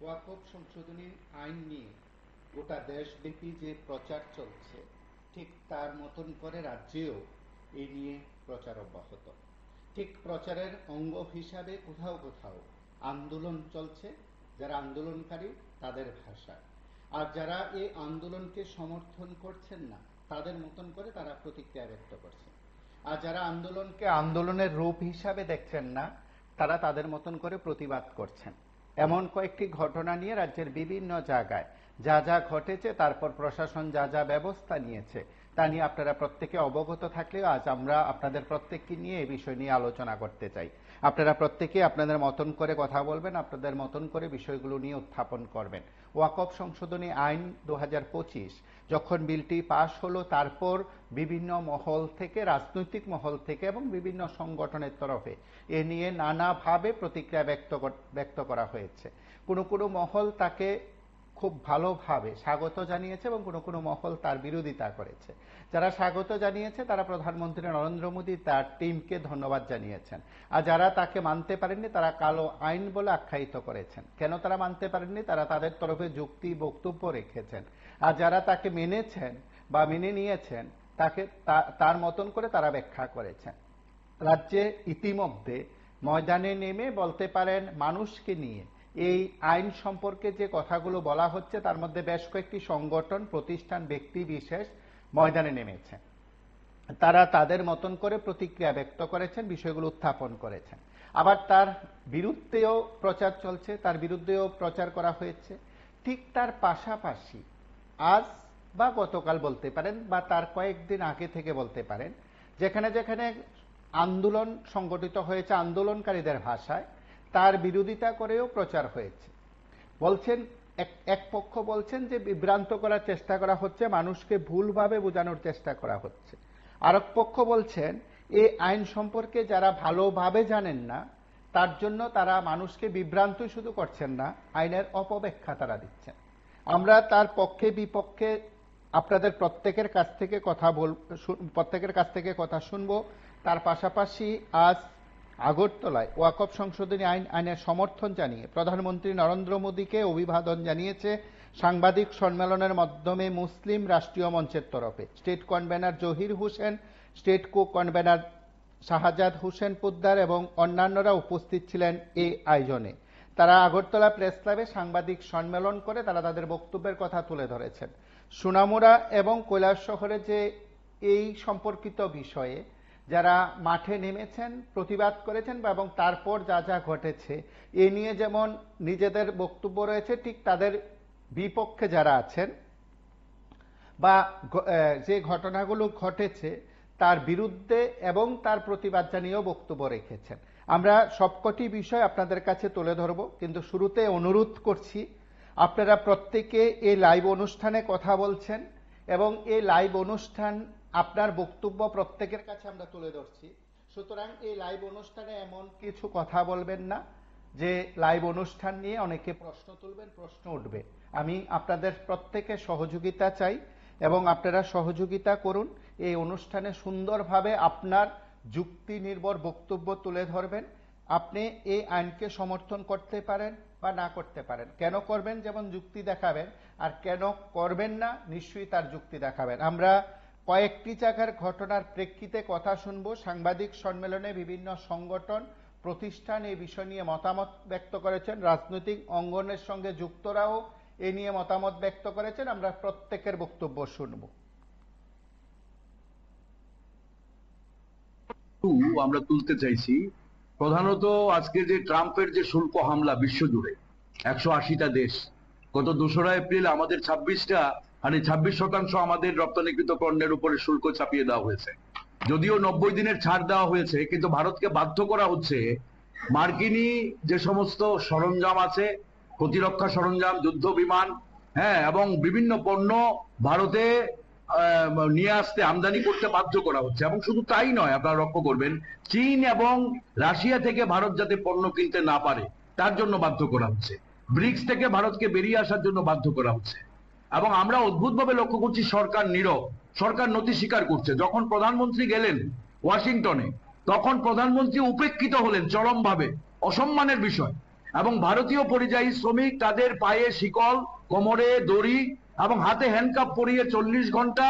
ওয়াকফ সংশোধনী আইন নিয়ে গোটা দেশব্যাপী যে প্রচার চলছে, ঠিক তার মতন করে রাজ্যেও এই নিয়ে প্রচার অব্যাহত। ঠিক প্রচারের অঙ্গ হিসাবে কোথাও কোথাও আন্দোলন চলছে, যারা আন্দোলনকারী তাদের ভাষায়, আর যারা এই আন্দোলনকে সমর্থন করছেন না তাদের মতন করে তারা প্রতিক্রিয়া ব্যক্ত করছে। আর যারা আন্দোলনকে আন্দোলনের রূপ হিসাবে দেখছেন না তারা তাদের মতন করে প্রতিবাদ করছেন। এমন কয়েকটি ঘটনা নিয়ে রাজ্যের বিভিন্ন জায়গায় যা যা ঘটেছে, তারপর প্রশাসন যা যা ব্যবস্থা নিয়েছে তা নিয়ে আপনারা প্রত্যেকে অবগত থাকলেও আজ আমরা আপনাদের প্রত্যেককে নিয়ে এই বিষয় নিয়ে আলোচনা করতে চাই। আপনারা প্রত্যেকে আপনাদের মতন করে কথা বলবেন, আপনাদের মতন করে বিষয়গুলো নিয়ে উত্থাপন করবেন। ওয়াকফ সংশোধনী আইন 2025 যখন বিলটি পাশ হলো, তারপর বিভিন্ন মহল থেকে, রাজনৈতিক মহল থেকে এবং বিভিন্ন সংগঠনের তরফে এ নিয়ে নানাভাবে প্রতিক্রিয়া ব্যক্ত করা হয়েছে। কোনো কোনো মহল তাকে খুব ভালোভাবে স্বাগত জানিয়েছে এবং কোনো কোনো মহল তার বিরোধিতা করেছে। যারা স্বাগত জানিয়েছে তারা প্রধানমন্ত্রী নরেন্দ্র মোদী তার টিমকে ধন্যবাদ জানিয়েছেন, আর যারা তাকে মানতে পারেননি তারা কালো আইন বলে আখ্যায়িত করেছেন। কেন তারা মানতে পারেননি, তারা তাদের তরফে যুক্তি বক্তব্য রেখেছেন। আর যারা তাকে মেনেছেন বা মেনে নিয়েছেন তাকে তার মতন করে তারা ব্যাখ্যা করেছেন। রাজ্যে ইতিমধ্যে ময়দানে নেমে বলতে পারেন মানুষকে নিয়ে এই আইন সম্পর্কে যে কথাগুলো বলা হচ্ছে তার মধ্যে বেশ কয়েকটি সংগঠন, প্রতিষ্ঠান, ব্যক্তি বিশেষ ময়দানে নেমেছে। তারা তাদের মতন করে প্রতিক্রিয়া ব্যক্ত করেছেন, বিষয়গুলো উত্থাপন করেছেন। আবার তার বিরুদ্ধেও প্রচার চলছে, তার বিরুদ্ধেও প্রচার করা হয়েছে। ঠিক তার পাশাপাশি আজ বা গতকাল বলতে পারেন বা তার কয়েকদিন আগে থেকে বলতে পারেন, যেখানে যেখানে আন্দোলন সংগঠিত হয়েছে আন্দোলনকারীদের ভাষায়, তার বিরোধিতা করেও প্রচার হয়েছে। বলছেন এক পক্ষ বলছেন যে বিভ্রান্ত করার চেষ্টা করা হচ্ছে, মানুষকে ভুলভাবে বোঝানোর চেষ্টা করা হচ্ছে। আরেক পক্ষ বলছেন এই আইন সম্পর্কে যারা ভালোভাবে জানেন না তার জন্য তারা মানুষকে বিভ্রান্তই শুধু করছেন না, আইনের অপব্যাখ্যা তারা দিচ্ছেন। আমরা তার পক্ষে বিপক্ষে আপনাদের প্রত্যেকের কাছ থেকে কথা শুনবো। তার পাশাপাশি আজ আগরতলায় ওয়াকফ সংশোধনী আইনের সমর্থন জানিয়ে প্রধানমন্ত্রী নরেন্দ্র মোদীকে অভিবাদন জানিয়েছে সাংবাদিক সম্মেলনের মাধ্যমে মুসলিম রাষ্ট্রীয় মঞ্চের তরফে state convener Zahir Hossain, state কো কনভেনার শাহজাদ হোসেন পোদ্দার এবং অন্যান্যরা উপস্থিত ছিলেন এই আয়োজনে। তারা আগরতলা প্রেস ক্লাবে সাংবাদিক সম্মেলন করে তারা তাদের বক্তব্যের কথা তুলে ধরেছেন। সোনামুড়া এবং কৈলাসহরে যে এই সম্পর্কিত বিষয়ে যারা মাঠে নেমেছেন, প্রতিবাদ করেছেন এবং তারপর যা যা ঘটেছে এ নিয়ে যেমন নিজেদের বক্তব্য রয়েছে, ঠিক তাদের বিপক্ষে যারা আছেন বা যে ঘটনাগুলো ঘটেছে তার বিরুদ্ধে এবং তার প্রতিবাদ জানিয়েও বক্তব্য রেখেছেন। আমরা সবকটি বিষয় আপনাদের কাছে তুলে ধরব, কিন্তু শুরুতে অনুরোধ করছি আপনারা প্রত্যেকে এই লাইভ অনুষ্ঠানে কথা বলছেন এবং এই লাইভ অনুষ্ঠান আপনার বক্তব্য প্রত্যেকের কাছে আমরা তুলে ধরছি। সুতরাং এই লাইভ অনুষ্ঠানে এমন কিছু কথা বলবেন না যে লাইভ অনুষ্ঠান নিয়ে অনেকে প্রশ্ন তুলবেন, প্রশ্ন উঠবে। আমি আপনাদের প্রত্যেকের সহযোগিতা চাই এবং আপনারা সহযোগিতা করুন। এই অনুষ্ঠানে সুন্দরভাবে আপনার যুক্তি নির্ভর বক্তব্য তুলে ধরবেন। আপনি এই আইনকে সমর্থন করতে পারেন বা না করতে পারেন, কেন করবেন যেমন যুক্তি দেখাবেন, আর কেন করবেন না নিশ্চয়ই তার যুক্তি দেখাবেন। আমরা কয়েকটি জায়গার ঘটনার প্রেক্ষিতে কথা শুনব। সাংবাদিক সম্মেলনে বিভিন্ন সংগঠন, প্রতিষ্ঠান এই বিষয় নিয়ে মতামত ব্যক্ত করেছেন, রাজনৈতিক অঙ্গনের সঙ্গে যুক্তরাও এ নিয়ে মতামত ব্যক্ত করেছেন। আমরা প্রত্যেকের বক্তব্য শুনব। আমরা তুলতে চাইছি প্রধানত আজকে যে ট্রাম্পের যে শুল্ক হামলা বিশ্বজুড়ে 180টা দেশ, গত 2রা এপ্রিল আমাদের 26% আমাদের রপ্তানিকৃত পণ্যের উপরে শুল্ক চাপিয়ে দেওয়া হয়েছে। যদিও 90 দিনের ছাড় দেওয়া হয়েছে, কিন্তু ভারতকে বাধ্য করা হচ্ছে মার্কিনী যে সমস্ত সরঞ্জাম আছে, প্রতিরক্ষা সরঞ্জাম, যুদ্ধ বিমান, হ্যাঁ, এবং বিভিন্ন পণ্য ভারতে নিয়ে আসতে, আমদানি করতে বাধ্য করা হচ্ছে। এবং শুধু তাই নয়, আপনারা লক্ষ্য করবেন চীন এবং রাশিয়া থেকে ভারত যাতে পণ্য কিনতে না পারে তার জন্য বাধ্য করা হচ্ছে। ব্রিক্স থেকে ভারতকে বেরিয়ে আসার জন্য বাধ্য করা হচ্ছে। এবং আমরা অদ্ভুতভাবে লক্ষ্য করছি সরকার নীরব, সরকার নতি স্বীকার করছে। যখন প্রধানমন্ত্রী গেলেন ওয়াশিংটনে তখন প্রধানমন্ত্রী উপেক্ষিত হলেন চরমভাবে, অসম্মানের বিষয়। এবং ভারতীয় পরিযায়ী শ্রমিক তাদের পায়ে শিকল, কোমরে দড়ি এবং হাতে হ্যান্ডকাপ পরিয়ে 40 ঘন্টা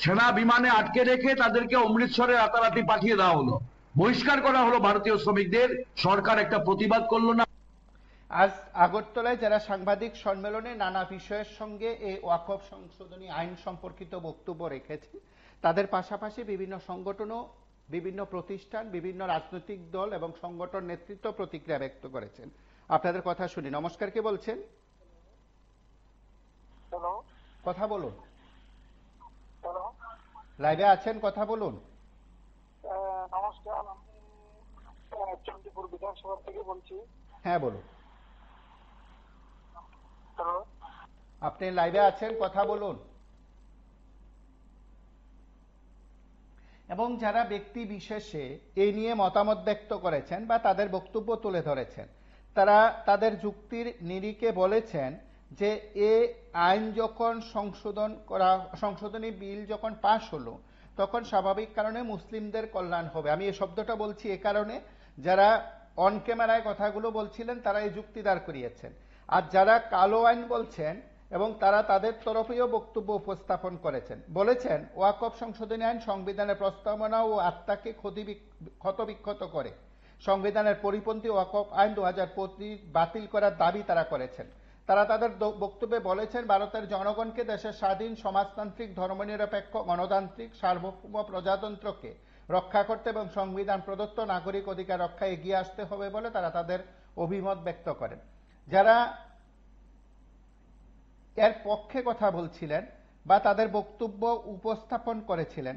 সেনা বিমানে আটকে রেখে তাদেরকে অমৃতসরে রাতারাতি পাঠিয়ে দেওয়া হলো, বহিষ্কার করা হলো ভারতীয় শ্রমিকদের। সরকার একটা প্রতিবাদ করলো না। আজ আগরতলায় যারা সাংবাদিক সম্মেলনে নানা বিষয়ের সঙ্গে এই ওয়াকফ সংশোধনী আইন সম্পর্কিত বক্তব্য রেখেছে, তাদের পাশাপাশি বিভিন্ন সংগঠনও, বিভিন্ন প্রতিষ্ঠান, বিভিন্ন রাজনৈতিক দল এবং সংগঠন নেতৃত্ব প্রতিক্রিয়া ব্যক্ত করেছেন। আপনাদের কথা শুনি। নমস্কার, কে বলছেন? হ্যালো, কথা বলুন। হ্যালো, লাইভে আছেন, কথা বলুন। নমস্কার। আমি চণ্ডীপুর বিধানসভা থেকে বলছি। হ্যাঁ, বলুন। হ্যালো, আপনি লাইভে আছেন, কথা বলুন। এবং যারা ব্যক্তি বিশেষে এই নিয়ে মতামত ব্যক্ত করেছেন বা তাদের বক্তব্য তুলে ধরেছেন, তারা তাদের যুক্তির নিরিখে বলেছেন যে এ আইন যখন সংশোধনী বিল যখন পাশ হলো, তখন স্বাভাবিক কারণে মুসলিমদের কল্যাণ হবে। আমি এই শব্দটা বলছি এ কারণে, যারা অন ক্যামেরায় কথাগুলো বলছিলেন তারা এই যুক্তি দাঁড় করিয়েছেন। আর যারা কালো আইন বলছেন এবং তারা তাদের তরফেও বক্তব্য উপস্থাপন করেছেন, বলেছেন ওয়াকফ সংশোধনী আইন সংবিধানের প্রস্তাবনা ও আত্মাকে ক্ষতবিক্ষত করে। সংবিধানের পরিপন্থী ওয়াকফ আইন 2025 বাতিল করার দাবি তারা করেছেন। তারা তাদের বক্তব্যে বলেছেন, ভারতের জনগণকে দেশের স্বাধীন, সমাজতান্ত্রিক, ধর্মনিরপেক্ষ, গণতান্ত্রিক, সার্বভৌম প্রজাতন্ত্রকে রক্ষা করতে এবং সংবিধান প্রদত্ত নাগরিক অধিকার রক্ষায় এগিয়ে আসতে হবে বলে তারা তাদের অভিমত ব্যক্ত করেন। যারা এর পক্ষে কথা বলছিলেন বা তাদের বক্তব্য উপস্থাপন করেছিলেন,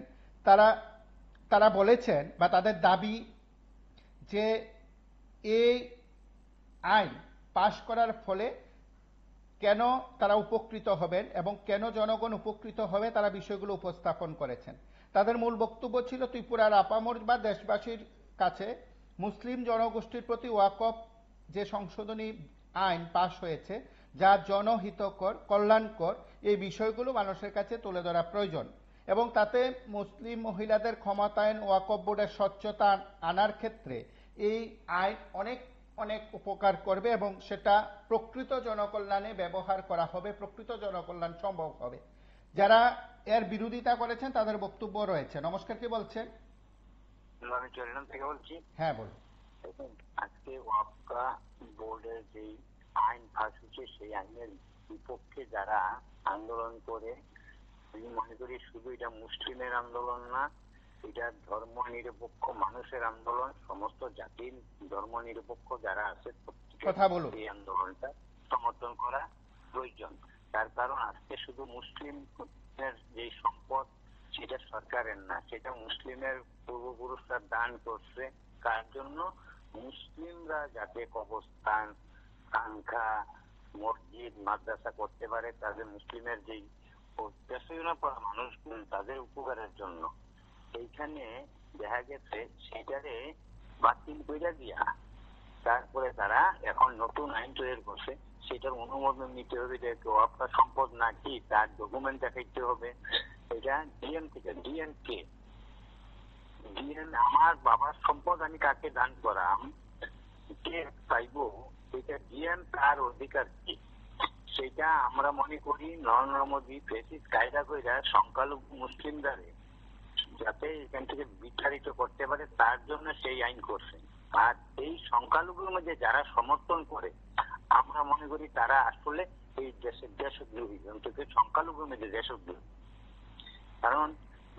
তারা বলেছেন বা তাদের দাবি যে এই আইন পাশ করার ফলে কেন তারা উপকৃত হবেন এবং কেন জনগণ উপকৃত হবে, তারা বিষয়গুলো উপস্থাপন করেছেন। তাদের মূল বক্তব্য ছিল, ত্রিপুরার আপামর বা দেশবাসীর কাছে মুসলিম জনগোষ্ঠীর প্রতি ওয়াকফ যে সংশোধনী আইন পাশ হয়েছে, যা জনহিতকর, কল্যাণকর, এই বিষয়গুলো মানুষের কাছে তুলে ধরা প্রয়োজন এবং তাতে মুসলিম মহিলাদের ক্ষমতায়ন, ওয়াকফ বোর্ডের স্বচ্ছতা আনার ক্ষেত্রে এই আইন অনেক অনেক উপকার করবে এবং সেটা প্রকৃত জনকল্যাণে ব্যবহার করা হবে, প্রকৃত জনকল্যাণ সম্ভব হবে। যারা এর বিরোধিতা করেছেন তাদের বক্তব্য রয়েছে। নমস্কার, কে বলছেন? আমি চরিলাম থেকে বলছি। হ্যাঁ, বলুন। আজকে ওয়াকফ বোর্ডের যে আইন পাস হচ্ছে, সেই আইনের বিপক্ষে যারা আন্দোলন করে, আমি মনে করি শুধু এটা মুসলিমের আন্দোলন না, এটা ধর্ম নিরপেক্ষ মানুষের আন্দোলন। সমস্ত জাতির ধর্ম নিরপেক্ষ যারা আছে কথা বলুন। এই আন্দোলনটা সমর্থন করা প্রয়োজন। তার কারণ আজকে শুধু মুসলিমের যে সম্পদ সেটা সরকারের না, সেটা মুসলিমের পূর্বপুরুষরা দান করছে। কার জন্য? মুসলিমরা যাতে কবরস্থান, খানকা, মসজিদ, মাদ্রাসা করতে পারে, তাদের মুসলিমের যেই পেশনা পড়া মানুষ তাদের উপকারের জন্য। এইখানে দেখা গেছে সেটারে বাতিল করে দিয়া তারপরে তারা এখন নতুন আইন তৈরি করছে, সেটার অনুমোদন নিতে হবে। যে ওয়াকফ সম্পদ নাকি তার ডকুমেন্ট দেখাইতে হবে। এটা ডিএন থেকে ডিএনকে ডিএন আমার বাবার সম্পদ আমি কাকে দান করাম, কে পাইব, এটা ডিএন তার অধিকার কি, সেটা আমরা মনে করি নরেন্দ্র মোদী ফেসিস কায়দা করে সংখ্যালঘু মুসলিমদারে যাতে এখান থেকে বিতাড়িত করতে পারে, তার জন্য সেই আইন করছে। আর এই সংখ্যালঘুর মধ্যে যারা সমর্থন করে, আমরা মনে করি তারা আসলে এই দেশের দেশদ্রোহী, অন্তত সংখ্যালঘুর মধ্যে দেশদ্রোহী। কারণ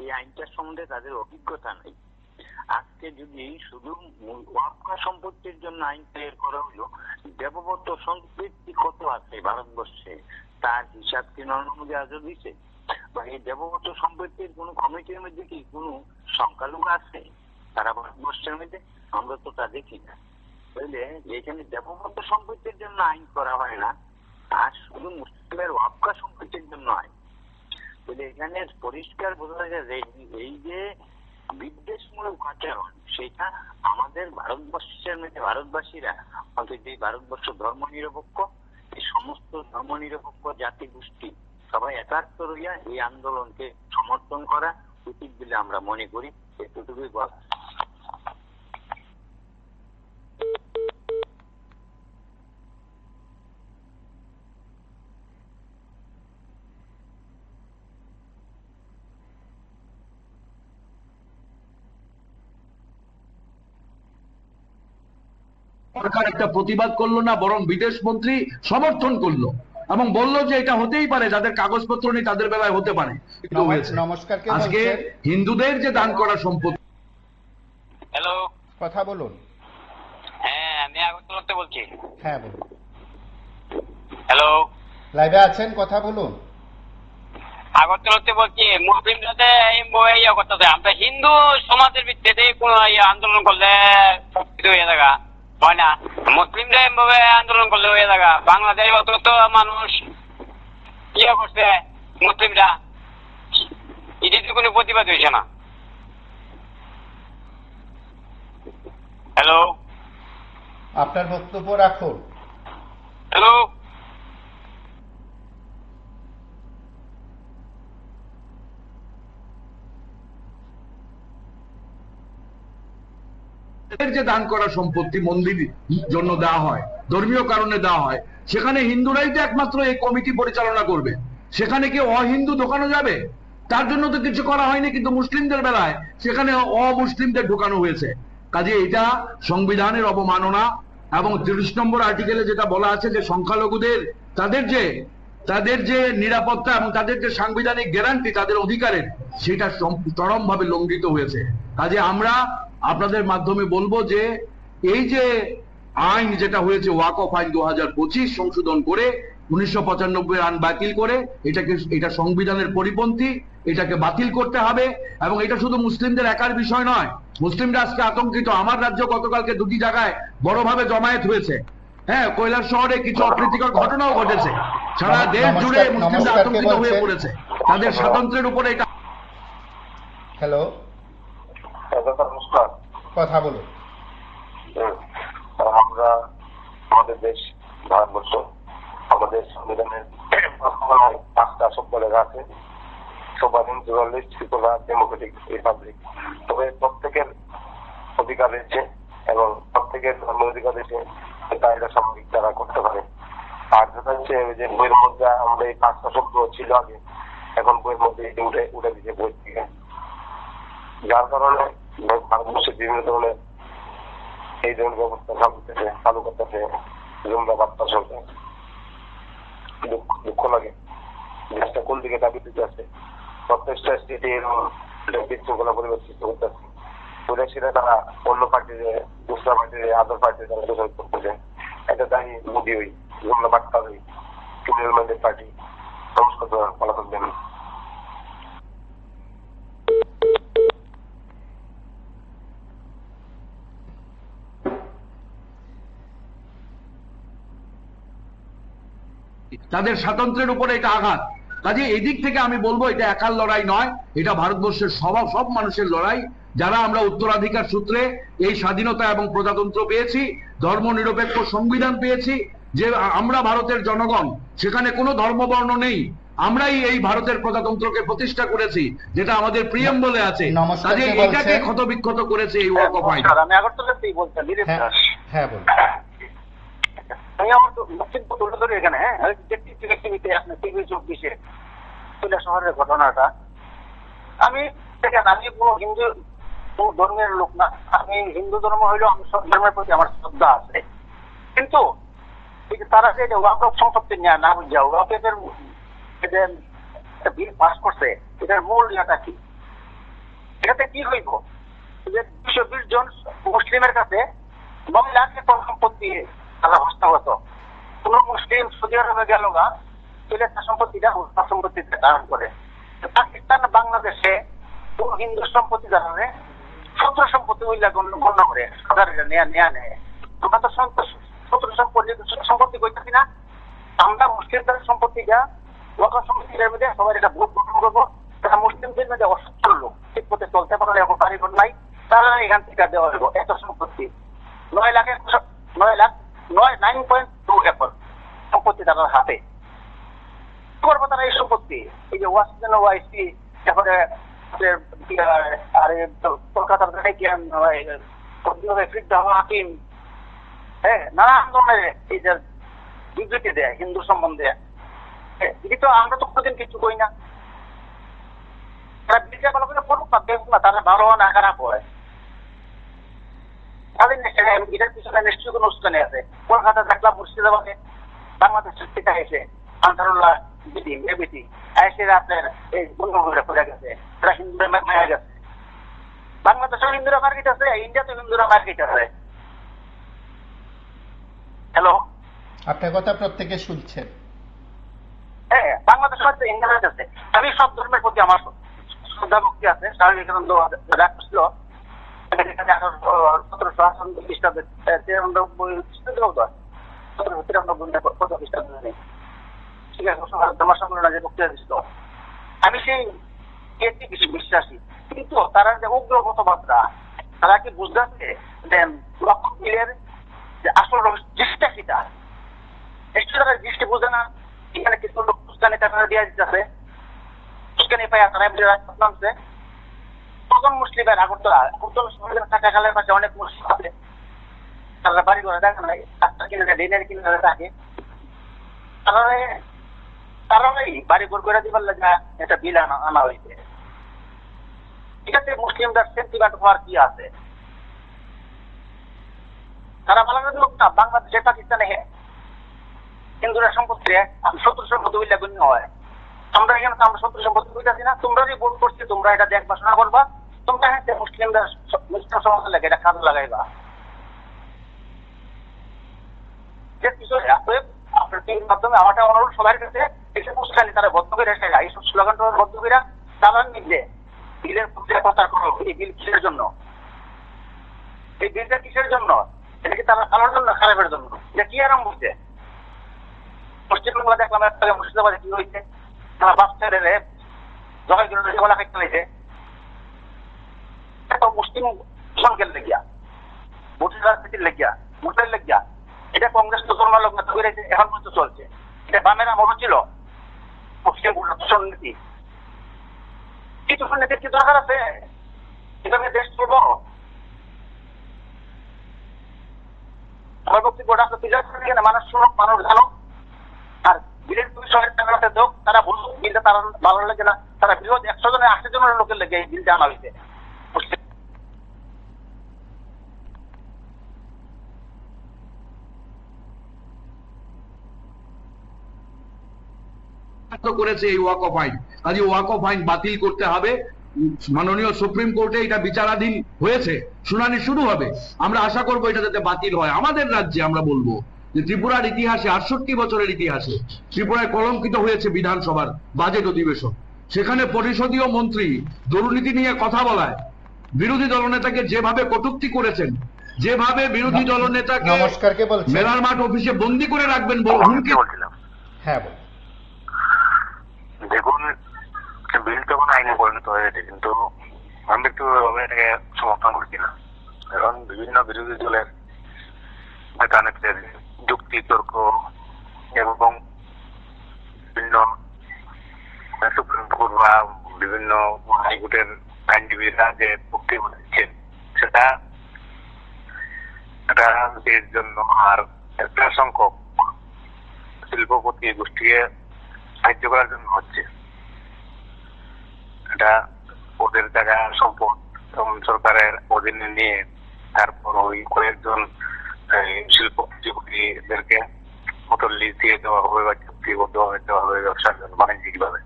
এই আইনটার সম্বন্ধে তাদের অভিজ্ঞতা নেই। আজকে যদি শুধু ওয়াকফ সম্পত্তির জন্য আইন তৈরি করা হলো, দেববত্ত সম্পত্তি কত আছে ভারতবর্ষে তার হিসাব কি নরেন্দ্র মোদী আজও দিচ্ছে? বা এই দেববত্ত সম্পত্তির কোন কমিটির মধ্যে কি কোন সংখ্যালঘু আছে তারা ভারতবর্ষের মধ্যে? আমরা তো তা দেখি না। বুঝলে, এখানে দেববত্ত সম্পত্তির জন্য আইন করা হয় না, আর শুধু মুসলিমের ওয়াকফ সম্পত্তির জন্য আইন। বলে এখানে পরিষ্কার বোঝা যায় যে এই যে বিদ্বেষমূলক আচরণ, সেটা আমাদের ভারতবর্ষের মধ্যে ভারতবাসীরা, অন্তত এই ভারতবর্ষ ধর্ম নিরপেক্ষ, এই সমস্ত ধর্ম নিরপেক্ষ জাতি গোষ্ঠী সবাই একাত্ম রইয়া এই আন্দোলনকে সমর্থন করা উচিত বলে আমরা মনে করি। এতটুকুই বলা। সরকার একটা প্রতিবাদ করলো না, বরং বিদেশ মন্ত্রী সমর্থন করলো এবং বলল যে এটা হতেই পারে, যাদের কাগজপত্র নেই তাদের বেলায় হতে পারে। নমস্কার, কে আজকে বলছেন? হিন্দুদের যে দান করা সম্পত্তি। হ্যালো, কথা বলুন। হ্যাঁ আমি আগরতলাতে বলছি। হ্যাঁ বলুন। হ্যালো, লাইভে আছেন, কথা বলুন। আগরতলাতে বলছি। মুসলিমরা ইয়ে করতেছে, আমরা হিন্দু সমাজের ভিত্তিতে কোনো আন্দোলন করলে সবকিছু হয়ে থাকা হয় না। মুসলিমরা এভাবে আন্দোলন করলে হয়ে থাকা। বাংলাদেশ অত তো মানুষ ইয়ে করছে, মুসলিমরা এটিতে কোনো প্রতিবাদ হয়েছে না। হ্যালো, আপনার বক্তব্য রাখুন। হ্যালো, যে দান করা সম্পত্তি মন্দির জন্য দেওয়া হয়, ধর্মীয় কারণে দেওয়া হয়, সেখানে হিন্দুরাই তো একমাত্র এই কমিটি পরিচালনা করবে। সেখানে কি অহিন্দু ঢোকানো যাবে? তার জন্য তো কিছু করা হয়নি, কিন্তু মুসলিমদের বেলায় সেখানে অমুসলিমদের ঢোকানো হয়েছে। কাজে এটা সংবিধানের অবমাননা। এবং 30 নম্বর আর্টিকেলে যেটা বলা আছে যে সংখ্যালঘুদের তাদের যে নিরাপত্তা এবং তাদের যে সাংবিধানিক গ্যারান্টি তাদের অধিকারের, সেটা চরমভাবে লঙ্ঘিত হয়েছে। কাজে আমরা আপনাদের মাধ্যমে বলবো যে এই যে আইন যেটা হয়েছে ওয়াকফ আইন 2025 সংশোধন করে 1995 আইন বাতিল করে, এটা সংবিধানের পরিপন্থী, এটাকে বাতিল করতে হবে। এবং এটা শুধু মুসলিমদের একার বিষয় নয়, মুসলিমরা আজকে আতঙ্কিত। আমার রাজ্য গতকালকে 2টি জায়গায় বড়ভাবে জমায়েত হয়েছে। হ্যাঁ, কৈলাস শহরে কিছু অপ্রীতিকর ঘটনাও ঘটেছে। সারা দেশ জুড়ে মুসলিমরা আতঙ্কিত হয়ে পড়েছে তাদের স্বাতন্ত্র্যের উপরে। এটা হ্যালো, নমস্কার। কথা বলুন। আমরা আমাদের দেশ ভারতবর্ষ, আমাদের সংবিধানের 5টা শব্দ লেখা আছে, সোভারেন, প্লুরালিস্ট, সেকুলার, ডেমোক্রেটিক, রিপাবলিক। তবে প্রত্যেকের অধিকার রয়েছে এবং প্রত্যেকের ধর্ম অধিকার রয়েছে, এটা স্বাভাবিক তারা করতে পারে। আর যেটা হচ্ছে যে বইয়ের মধ্যে আমরা এই 5টা শব্দ ছিল আগে, এখন বইয়ের মধ্যে উঠে দিচ্ছে বই থেকে, যার কারণে ভারতবর্ষের বিভিন্ন ধরনের এই ধরনের ব্যবস্থা চালু করতেছে জুমরা বার্তা সরকার। দুঃখ লাগে দেশটা কোন দিকে দাবি দিতে আছে। প্রত্যেকটা স্টেটে বিশৃঙ্খলা পরিবেশ সৃষ্টি করতেছে। সেটা তারা অন্য পার্টির, দুসরা পার্টির, আদার পার্টির তারা দোষারোপ করতেছে। এটা দায়ী মোদী ওই জুমরা বার্তা ওই ক্রিমিনাল মাইন্ডেড পার্টি। নমস্কার, ভালো থাকবেন। তাদের স্বাতন্ত্র্যের উপরে এটা আঘাত। কাজে এদিক থেকে আমি বলবো এটা একার লড়াই নয়, এটা ভারতবর্ষের সব মানুষের লড়াই। যারা আমরা উত্তরাধিকার সূত্রে এই স্বাধীনতা এবং প্রজাতন্ত্র পেয়েছি, ধর্ম নিরপেক্ষ সংবিধান পেয়েছি, যে আমরা ভারতের জনগণ, সেখানে কোনো ধর্মবর্ণ নেই। আমরাই এই ভারতের প্রজাতন্ত্রকে প্রতিষ্ঠা করেছি, যেটা আমাদের প্রিয়ম বলে আছে। কাজে এটাকে ক্ষতবিক্ষত করেছে এই ওয়াকফ আইন। আমি আগরতলাতেই বলছি। হ্যাঁ বলুন। আমি আমার বক্তব্য তুলে ধরি এখানে। আপনার টিভি 24-এ কৈলাস শহরের ঘটনাটা, আমি দেখেন, আমি কোনো হিন্দু ধর্মের লোক না। আমি হিন্দু ধর্ম হইলেও আমি সব ধর্মের প্রতি আমার শ্রদ্ধা আছে। কিন্তু তারা যে ওয়াকফ সম্পত্তি নেওয়া না বুঝা, ওয়াকফের বিল পাস করছে, এটার মূল ইয়েটা কি? এটাতে কি হইব যে 220 জন মুসলিমের কাছে 9 লাখ একর সম্পত্তি তারা হস্তগত। কোন মুসলিম সৌদি আরবে গেল গা, তাহলে তার সম্পত্তিটা তার সম্পত্তিতে ধারণ করে। পাকিস্তান, বাংলাদেশে কোন হিন্দু সম্পত্তি ধারণে শত্রু সম্পত্তি ওইলা গণ্য করে সরকারের নেয়া নেয়। আমরা তো শত্রু সম্পত্তি করতেছি না। আমরা মুসলিমদের সম্পত্তিটা, ওয়াকফ সম্পত্তির মধ্যে সবাই এটা ভোট গঠন করবো। তারা মুসলিমদের মধ্যে অসচ্ছল লোক, ঠিক মতো চলতে পারলে এখন কারিগর নাই, তারা এখান থেকে দেওয়া হইব এত সম্পত্তি। 9.2 একর সম্পত্তি তাদের হাতে। কি করবো তারা এই সম্পত্তি? এই যে ওয়াসিন ওয়াইসি, তারপরে কলকাতার হাকিম, হ্যাঁ, নানান ধরনের এই যে বিবৃতি দেয় হিন্দু সম্বন্ধে। কিন্তু আমরা তো কোনোদিন কিছু কই না। তারা বিচার ভালো করে করুক না, দেখুক না তারা ভালো না খারাপ হয়। তাদের এটার পিছনে নিশ্চয়ই কোনো উস্কানি আছে। কলকাতা দেখলাম মুর্শিদাবাদে বাংলাদেশের থেকে এসে আনসারুল্লাহ বিধি এবিটি এসে আপনার এই বন্ধুরা করে গেছে, তারা হিন্দুরা মারা গেছে। বাংলাদেশেও হিন্দুরা মার্কেট আছে, ইন্ডিয়াতেও হিন্দুরা মার্কেট আছে। হ্যালো, আপনার কথা প্রত্যেকে শুনছেন। হ্যাঁ, বাংলাদেশের মধ্যে হিন্দুরা আছে। আমি সব ধর্মের প্রতি আমার শ্রদ্ধা ভক্তি আছে। স্বামী বিবেকানন্দ রাখছিল 1793 খ্রিস্টাব্দে 1793 খ্রিস্টাব্দে, ঠিক আছে, ধর্ম সম্মেলনে যে বক্তৃতা দিছিল, আমি সেই বিশ্বাসী। কিন্তু তারা যে উগ্র কথাবার্তা, তারা কি বুঝতে যে লক্ষ্য মিলের যে আসল দৃষ্টিটা কিটা, নিশ্চয় তারা দৃষ্টি বুঝে না। এখানে কিছু লোক উস্কানি টাকা দিয়ে দিতেছে, উস্কানি পাইয়া তারা নামছে। তখন মুসলিমের আগরতলা শহরের টাকা খালের পাশে অনেক মুসলিম আছে, তারা বাড়ি করে দেখা নাই, রাস্তা কিনে ডেনের কিনে থাকে, তারাই বাড়ি ঘর করে দিবার লাগে একটা বিল আনা হয়েছে। ঠিক আছে, মুসলিমদের সেন্টিমেন্ট হওয়ার কি আছে? তারা বাংলাদেশ লোক না, বাংলাদেশে পাকিস্তানে হিন্দুরা সম্পত্তি শত্রু সম্পত্তি বললে গণ্য হয়। আমরা এখানে তো আমরা শত্রু সম্পত্তি বুঝতেছি না। তোমরা যে ভোট করছি, তোমরা এটা দেখবা, শোনা করবা, তোমরা হ্যাঁ মুসলিমদের মুসলিম সমাজ লাগে এটা কাজে লাগাইবা। আপনার টিভির মাধ্যমে আমারটা অনুরোধ সবার কাছে, এসব উস্কানি তারা বদ্ধ করে এসে এইসব স্লোগান বদ্ধ করে তারা নিজে বিলের প্রচার করো। এই বিল কিসের জন্য? এই বিলটা কিসের জন্য? এটা কি তারা ভালোর জন্য খারাপের জন্য? এটা কি আরাম হচ্ছে? পশ্চিমবঙ্গে দেখলাম মুর্শিদাবাদে কি হয়েছে, তারা বাস ছেড়ে জয় গলা খাইতে হয়েছে। মুসলিম সংখ্যার লেগিয়া, ভোটের রাজনীতির লেগিয়া, ভোটের লেগিয়া, এটা কংগ্রেস তো জন্মার লোক বেড়েছে, এখন পর্যন্ত চলছে। এটা বামের আমলও ছিল মুসলিম দূষণ নীতি। কি দূষণ নীতির কি দরকার আছে? এভাবে দেশ চলবো? আমার বক্তব্য মানুষ জানো, আর বিলের বিষয়ের টাকাতে হোক, তারা বলুক বিলটা তারা ভালো লাগে না, তারা বিরোধ 100 জনের 80 জনের লোকের লেগে এই বিলটা আনা হয়েছে। করেছে এই ওয়াকফ আইন, কাজে ওয়াকফ আইন বাতিল করতে হবে। মাননীয় সুপ্রিম কোর্টে এটা বিচারাধীন হয়েছে, শুনানি শুরু হবে। আমরা আশা করবো এটা যাতে বাতিল হয়। আমাদের রাজ্যে আমরা বলবো যে ত্রিপুরার ইতিহাসে 68 বছরের ইতিহাসে ত্রিপুরায় কলঙ্কিত হয়েছে বিধানসভার বাজেট অধিবেশন। সেখানে পরিষদীয় মন্ত্রী দুর্নীতি নিয়ে কথা বলায় বিরোধী দলনেতাকে যেভাবে কটূক্তি করেছেন, যেভাবে বিরোধী দলনেতাকে নমস্কারকে বলছেন মেলার মাঠ অফিসে বন্দি করে রাখবেন হুমকি বলছিলাম। হ্যাঁ, দেখুন, বিল তখন আইনে পরিণত হয়েছে, কিন্তু আমি একটু এটাকে সমর্থন করছি না। কারণ বিভিন্ন বিরোধী দলের নেতাদের যুক্তি তর্ক এবং বিভিন্ন সুপ্রিম কোর্ট বা বিভিন্ন হাইকোর্টের আইনজীবীরা যে বক্তব্য দিচ্ছেন, সেটা একটা দেশের জন্য আর একটা সংখ্যক শিল্পপতি গোষ্ঠীকে সাহায্য করার জন্য হচ্ছে। এটা ওদের জায়গা সম্পদ সরকারের অধীনে নিয়ে তারপর ওই কয়েকজন শিল্পপতিদেরকে মোটর লিজ দিয়ে দেওয়া হবে বা চুক্তিবদ্ধ ভাবে দেওয়া হবে ব্যবসার জন্য, বাণিজ্যিক ভাবে।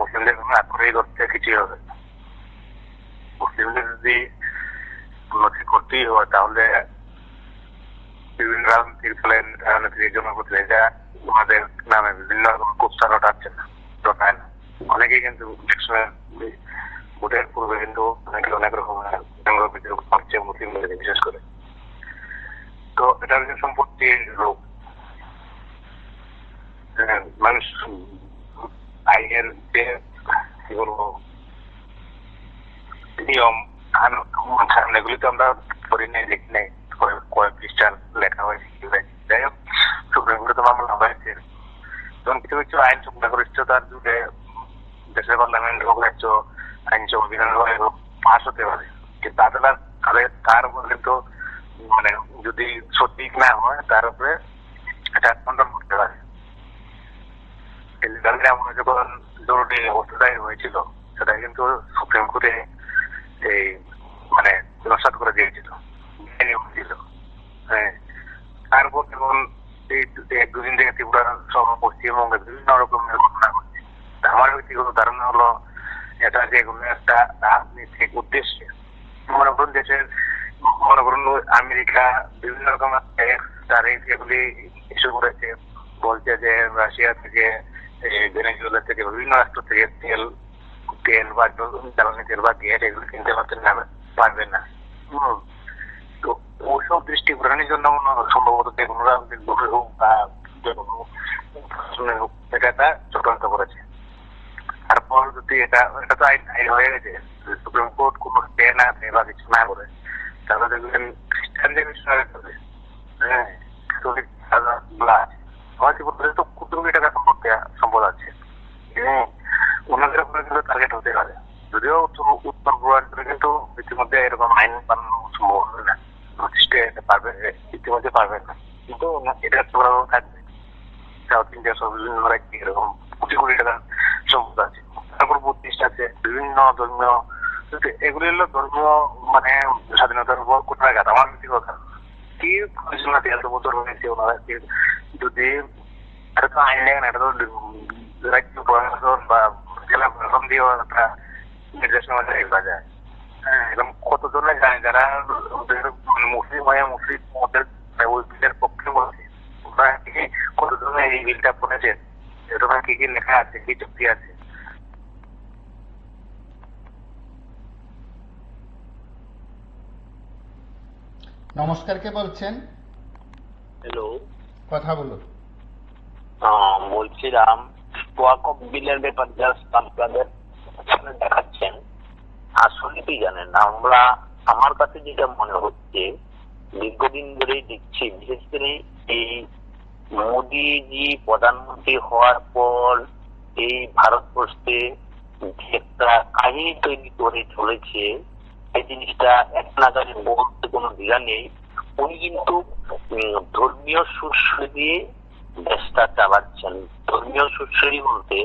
মুসলিমদের কোনো আগ্রহী করতে কিছুই হবে। মুসলিমদের যদি উন্নতি করতেই হয়, তাহলে বিভিন্ন রাজনৈতিক দলের রাজনৈতিক জনপ্রতিনিধিরা ওনাদের নামে বিভিন্ন রকম কুৎসা রটাচ্ছে না, রটায় না। অনেকেই কিন্তু ভোটের পূর্বে কিন্তু অনেক রকমের করছে মুসলিমদের বিশেষ করে। তো এটা হচ্ছে সম্পত্তির রোগ। মানুষ আইনের যে কি বলবো নিয়ম এগুলি তো আমরা করি নাই, লিখি নাই, কয়েক পৃষ্ঠার লেখা হয়েছে। যাই হোক, সুপ্রিম কোর্টে তো মামলা হয়েছে। তখন কিছু কিছু আইন সংখ্যাগরিষ্ঠতার যুগে দেশের পার্লামেন্ট হোক, রাজ্য আইনসভা বিধানসভায় হোক পাস হতে পারে, কিন্তু তার উপর কিন্তু মানে যদি সঠিক না হয় তার উপরে এটা খণ্ডন করতে পারে। যখন জরুরি অবস্থাটাই হয়েছিল, সেটা কিন্তু সুপ্রিম কোর্টে এই মানে নস্বাত করে দিয়েছিল। হ্যাঁ, তারপর যেমন এই এক দুদিন থেকে ত্রিপুরা সহ পশ্চিমবঙ্গে বিভিন্ন রকমের ঘটনা ঘটছে। আমার ব্যক্তিগত ধারণা হলো এটা যে কোনো একটা রাজনৈতিক উদ্দেশ্যে মনে করুন দেশের মনে করুন আমেরিকা বিভিন্ন রকমের ট্যাক্স তারিফ এগুলি ইস্যু করেছে, বলছে যে রাশিয়া থেকে ভেনেজুয়েলা থেকে বিভিন্ন রাষ্ট্র থেকে তেল বা জ্বালানি তেল বা গ্যাস এগুলো কিনতে পারবেন না। তো ওইসব দৃষ্টি ঘোরানোর জন্য সম্ভবত যে কোনো রাজনৈতিক দলের হোক বা যে কোনো হোক এটা একটা চক্রান্ত করেছে। তারপর যদি এটা তো আইন হয়ে গেছে, সুপ্রিম কোর্ট কোনো স্টে না দেয় বা কিছু না করে, তাহলে দেখবেন খ্রিস্টানদের বিষয়ে হ্যাঁ ক্যাথলিক তো কোটি কোটি টাকা সম্পদ আছে, ওনাদের উপরে কিন্তু টার্গেট হতে পারে। যদিও উত্তর পূর্বাঞ্চলে কিন্তু ইতিমধ্যে এরকম আইন বানানো সম্ভব হবে না, পারবে ইতিমধ্যে পারবেন না, কিন্তু এটা থাকবে। সাউথ ইন্ডিয়া সব বিভিন্ন রাজ্যে এরকম কোটি কোটি টাকা সম্পদ আছে। তারপর বুদ্ধিস্ট আছে, বিভিন্ন ধর্মীয়, এগুলি হলো ধর্মীয় মানে স্বাধীনতার উপর কোটাঘাত। আমার ব্যক্তিগত কি ঘোষণা এত বছর হয়েছে ওনারা যদি এটা তো আইন লেগে না, এটা তো রাজ্য প্রশাসন বা জেলা প্রশাসন দিয়েও একটা নির্দেশনা জায়গা যায়। হ্যাঁ, এরকম কতজনে যায় যারা মুসলিম হয়ে মুসলিম ওদের ওই বিলের পক্ষে বলছে, ওরা কি কতজনে এই বিলটা পড়েছে, এরকম কি কি লেখা আছে, কি চুক্তি আছে। নমস্কার, কে বলছেন? হ্যালো, কথা বলুন। বলছিলাম ওয়াকফ বিলের ব্যাপার জাস্ট আপনাদের সামনে দেখাচ্ছেন। আসলে কি জানেন, আমার কাছে যেটা মনে হচ্ছে দীর্ঘদিন ধরেই দেখছি, বিশেষ করে এই মোদিজি প্রধানমন্ত্রী হওয়ার পর এই ভারতবর্ষে একটা কাহিনী তৈরি করে চলেছে, এই জিনিসটা এক নাগারে বলতে কোনো দ্বিধা নেই। উনি কিন্তু ধর্মীয় সুশ্রী দিয়ে দেশটা চালাচ্ছেন। ধর্মীয় সুশ্রী বলতে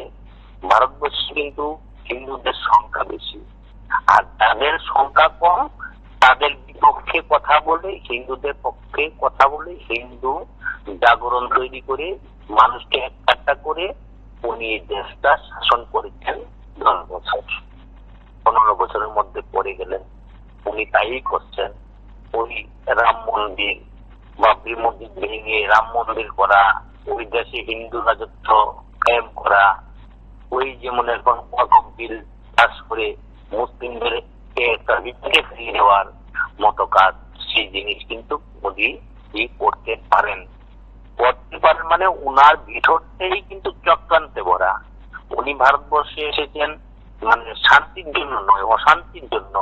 ভারতবর্ষে কিন্তু হিন্দুদের সংখ্যা বেশি, আর যাদের সংখ্যা কম তাদের বিপক্ষে কথা বলে, হিন্দুদের পক্ষে কথা বলে, হিন্দু জাগরণ তৈরি করে মানুষকে একটা করে উনি এই দেশটা শাসন করেছেন 10 বছর। 15 বছরের মধ্যে পড়ে গেলেন। উনি তাই করছেন। ওই রাম মন্দির বাবরি মসজিদ ভেঙে রাম মন্দির করা, ওই দেশে হিন্দু রাজত্ব কায়েম করা, ওই যেমন এখন ওয়াকফ বিল পাস করে মুসলিমদের একটা বিপদে ফিরিয়ে দেওয়ার মতো কাজ, সেই জিনিস কিন্তু মোদি করতে পারেন। মানে উনার ভিতরটাই কিন্তু চক্রান্তে ভরা। উনি ভারতবর্ষে এসেছেন মানে শান্তির জন্য নয়, অশান্তির জন্য।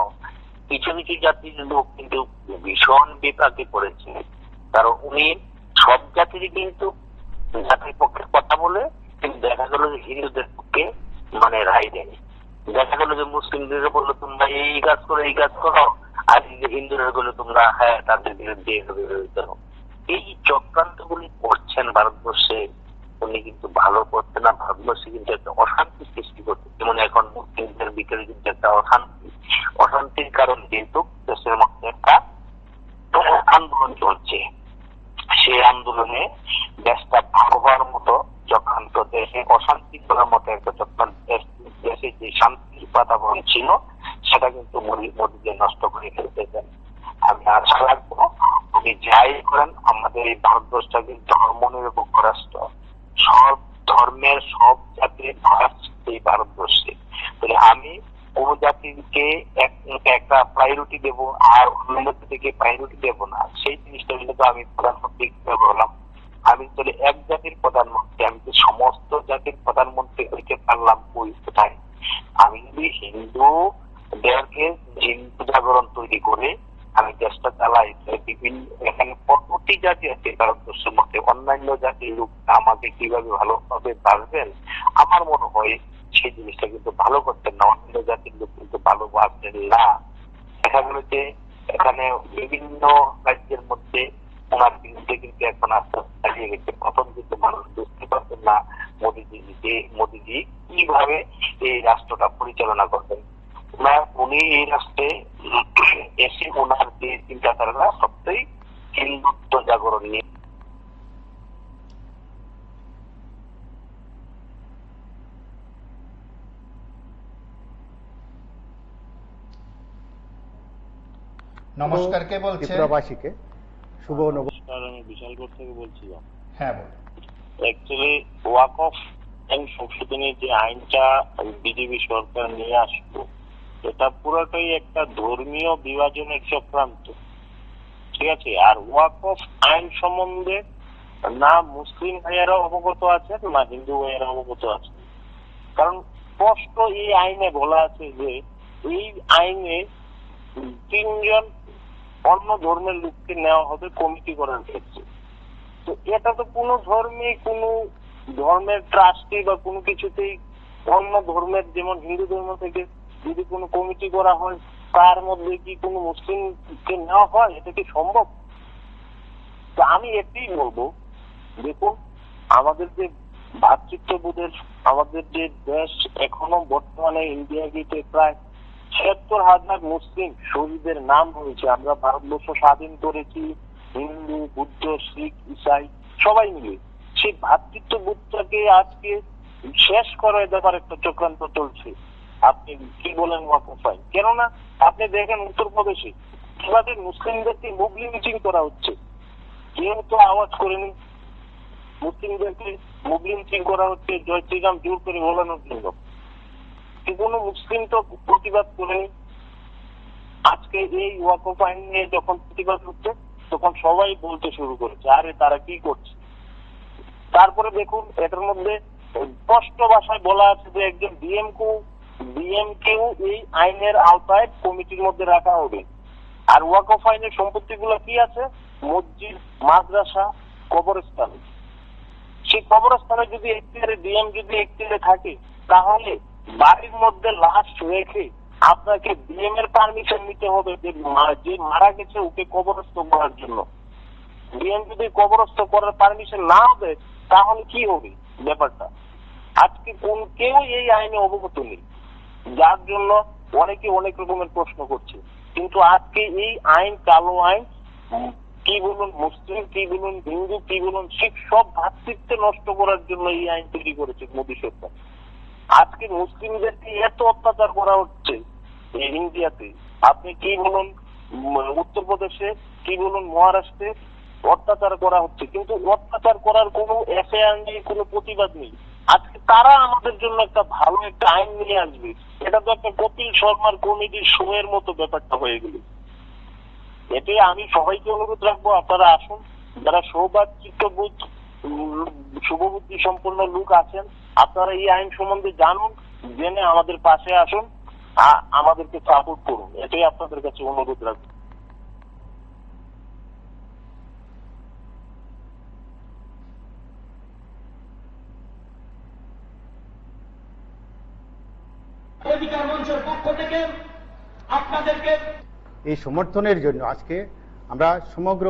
কিছু কিছু জাতির লোক কিন্তু ভীষণ বিপাকে পড়েছে, কারণ উনি সব জাতিরই কিন্তু জাতির পক্ষে কথা বলে, কিন্তু দেখা গেল যে হিন্দুদের পক্ষে মানে রায় দেয়। দেখা গেল যে মুসলিমদের বললো তোমরা এই কাজ করো, এই কাজ করো, আর হিন্দুরা বললো তোমরা হ্যাঁ তাদের বিরুদ্ধে বিরোধিতা করো। এই চক্রান্ত গুলি করছেন ভারতবর্ষে, উনি কিন্তু ভালো করছে না। ভারতবর্ষে কিন্তু একটা অশান্তি সৃষ্টি করছে। যেমন এখন মুসলিমদের ভিতরে কিন্তু একটা অশান্তির কারণ কিন্তু দেশের মধ্যে একটা আন্দোলন চলছে। সেই আন্দোলনে দেশটা ভাগ হওয়ার মতো চক্রান্ত, দেশে অশান্তি করার মতো একটা চক্রান্ত, দেশে যে শান্তির বাতাবরণ ছিল সেটা কিন্তু মোদীকে নষ্ট করে ফেলতেছেন। আমি আশা রাখবো উনি যাই করেন, আমাদের এই ভারতবর্ষটা কিন্তু ধর্মনিরপেক্ষ রাষ্ট্র, সব ধর্মের সব জাতির বাস এই ভারতবর্ষে। তাহলে আমি কোন জাতিকে একটা প্রায়োরিটি দেব আর অন্য জাতিকে প্রায়োরিটি দেব না, সেই জিনিসটা কিন্তু আমি প্রধানমন্ত্রী বললাম। আমি তাহলে এক জাতির প্রধানমন্ত্রী, আমি তো সমস্ত জাতির প্রধানমন্ত্রী হইতে পারলাম কোথায়? আমি যদি হিন্দুদেরকে হিন্দু জাগরণ তৈরি করে আমি দেশটা চালাই, বিভিন্ন এখানে প্রতি জাতি আছে ভারতবর্ষের মধ্যে, অন্যান্য জাতির লোক আমাকে কিভাবে ভালোভাবে বাঁচবেন, আমার মনে হয় সেই জিনিসটা কিন্তু ভালো করতেন না। অন্যান্য জাতির লোক কিন্তু ভালো বাঁচবেন না। দেখা গেল যে এখানে বিভিন্ন রাজ্যের মধ্যে ওনার বিরুদ্ধে কিন্তু এখন আস্তে আস্তে চালিয়ে গেছে। প্রথম কিন্তু মানুষ বুঝতে পারতেন না মোদীজি কিভাবে এই রাষ্ট্রটা পরিচালনা করবেন। উনি এই রাষ্ট্রে এসে ওনার যে চিন্তাধারা সত্যই হিন্দুত্ব জাগরণ নিয়ে। নমস্কার, কে বলছেন? ত্রিপুরাবাসীকে শুভ নমস্কার। আমি বিশালগড় থেকে বলছিলাম। হ্যাঁ, বলুন। অ্যাকচুয়ালি ওয়াকফ আইন সংশোধনের যে আইনটা বিজেপি সরকার নিয়ে আসলো, এটা পুরোটাই একটা ধর্মীয় বিভাজনের চক্রান্ত, ঠিক আছে। আর ওয়াকফ আইন সম্বন্ধে না মুসলিম ভাইয়েরা অবগত আছেন না হিন্দু ভাইয়েরা অবগত আছেন। কারণ স্পষ্ট এই আইনে বলা আছে যে এই আইনে 3 জন অন্য ধর্মের লোককে নেওয়া হবে কমিটি করার ক্ষেত্রে। তো এটা তো কোনো ধর্মের ট্রাস্টি বা কোনো কিছুতেই অন্য ধর্মের, যেমন হিন্দু ধর্ম থেকে যদি কোনো কমিটি করা হয় তার মধ্যে কি কোনো মুসলিমকে নেওয়া হয়? এটা কি সম্ভব? তো আমি এটাই বলবো, দেখুন আমাদের যে ভ্রাতৃত্ববোধের আমাদের যে দেশ, এখনো বর্তমানে ইন্ডিয়া গেটে প্রায় ৭৬,০০০ মুসলিম শহীদের নাম রয়েছে। আমরা ভারতবর্ষ স্বাধীন করেছি হিন্দু, বুদ্ধ, শিখ, ইসাই সবাই মিলে। সেই ভ্রাতৃত্ববোধটাকে আজকে শেষ করে দেওয়ার একটা চক্রান্ত চলছে। আপনি কি বলেন ওয়াকফ আইন? কেননা আপনি দেখেন উত্তরপ্রদেশে কিভাবে মুসলিমদেরকে মুবলি মিটিং করা হচ্ছে। কেউ তো আওয়াজ করেনি, মুসলিমদেরকে মুবলি মিটিং করা হচ্ছে জয় শ্রীরাম জোর করে বলানোর জন্য। কোনো মুসলিম তো প্রতিবাদ করেনি। আজকে এই ওয়াকফ আইন নিয়ে যখন প্রতিবাদ হচ্ছে তখন সবাই বলতে শুরু করেছে আরে তারা কি করছে। তারপরে দেখুন এটার মধ্যে স্পষ্ট ভাষায় বলা আছে যে একজন ডিএমকেও এই আইনের আওতায় কমিটির মধ্যে রাখা হবে। আর ওয়াকফ আইনের সম্পত্তিগুলো কি আছে? মসজিদ, মাদ্রাসা, কবরস্থান। সেই কবরস্থানে যদি ডিএম যদি এখতিয়ারে থাকে, তাহলে বাড়ির মধ্যে লাশ রেখে আপনাকে ডিএম এর পারমিশন নিতে হবে যে মারা গেছে ওকে কবরস্থ করার জন্য। ডিএম যদি কবরস্থ করার পারমিশন না হবে তাহলে কি হবে ব্যাপারটা? আজকে কেউ এই আইনে অবগত নেই, যার জন্য অনেকে অনেক রকমের প্রশ্ন করছে। কিন্তু আজকে এই আইন, কালো আইন, কি বলুন মুসলিম, কি বলুন হিন্দু, কি বলুন শিখ, সব ভ্রাতৃত্ব নষ্ট করার জন্য এই আইন তৈরি করেছে মোদী সরকার। আজকে মুসলিমদেরকে এত অত্যাচার করা হচ্ছে এই ইন্ডিয়াতে, আপনি কি বলুন উত্তরপ্রদেশে, কি বলুন মহারাষ্ট্রে অত্যাচার করা হচ্ছে, কিন্তু অত্যাচার করার কোনো এফআইআর নেই, কোনো প্রতিবাদ নেই। আজকে তারা আমাদের জন্য একটা ভালো একটা আইন নিয়ে আসবে, এটা তো একটা কপিল শর্মার কমিটির শোয়ের মতো ব্যাপারটা হয়ে গেল। এতে আমি সবাইকে অনুরোধ রাখবো, আপনারা আসুন, যারা সৌভাতৃত্ববোধ শুভবুদ্ধি সম্পন্ন লোক আছেন, আপনারা এই আইন সম্বন্ধে জানুন, জেনে আমাদের পাশে আসুন, আমাদেরকে সাপোর্ট করুন, এটাই আপনাদের কাছে অনুরোধ রাখবো। অধিকার মঞ্চের পক্ষ থেকে আপনাদেরকে এই সমর্থনের জন্য আজকে আমরা সমগ্র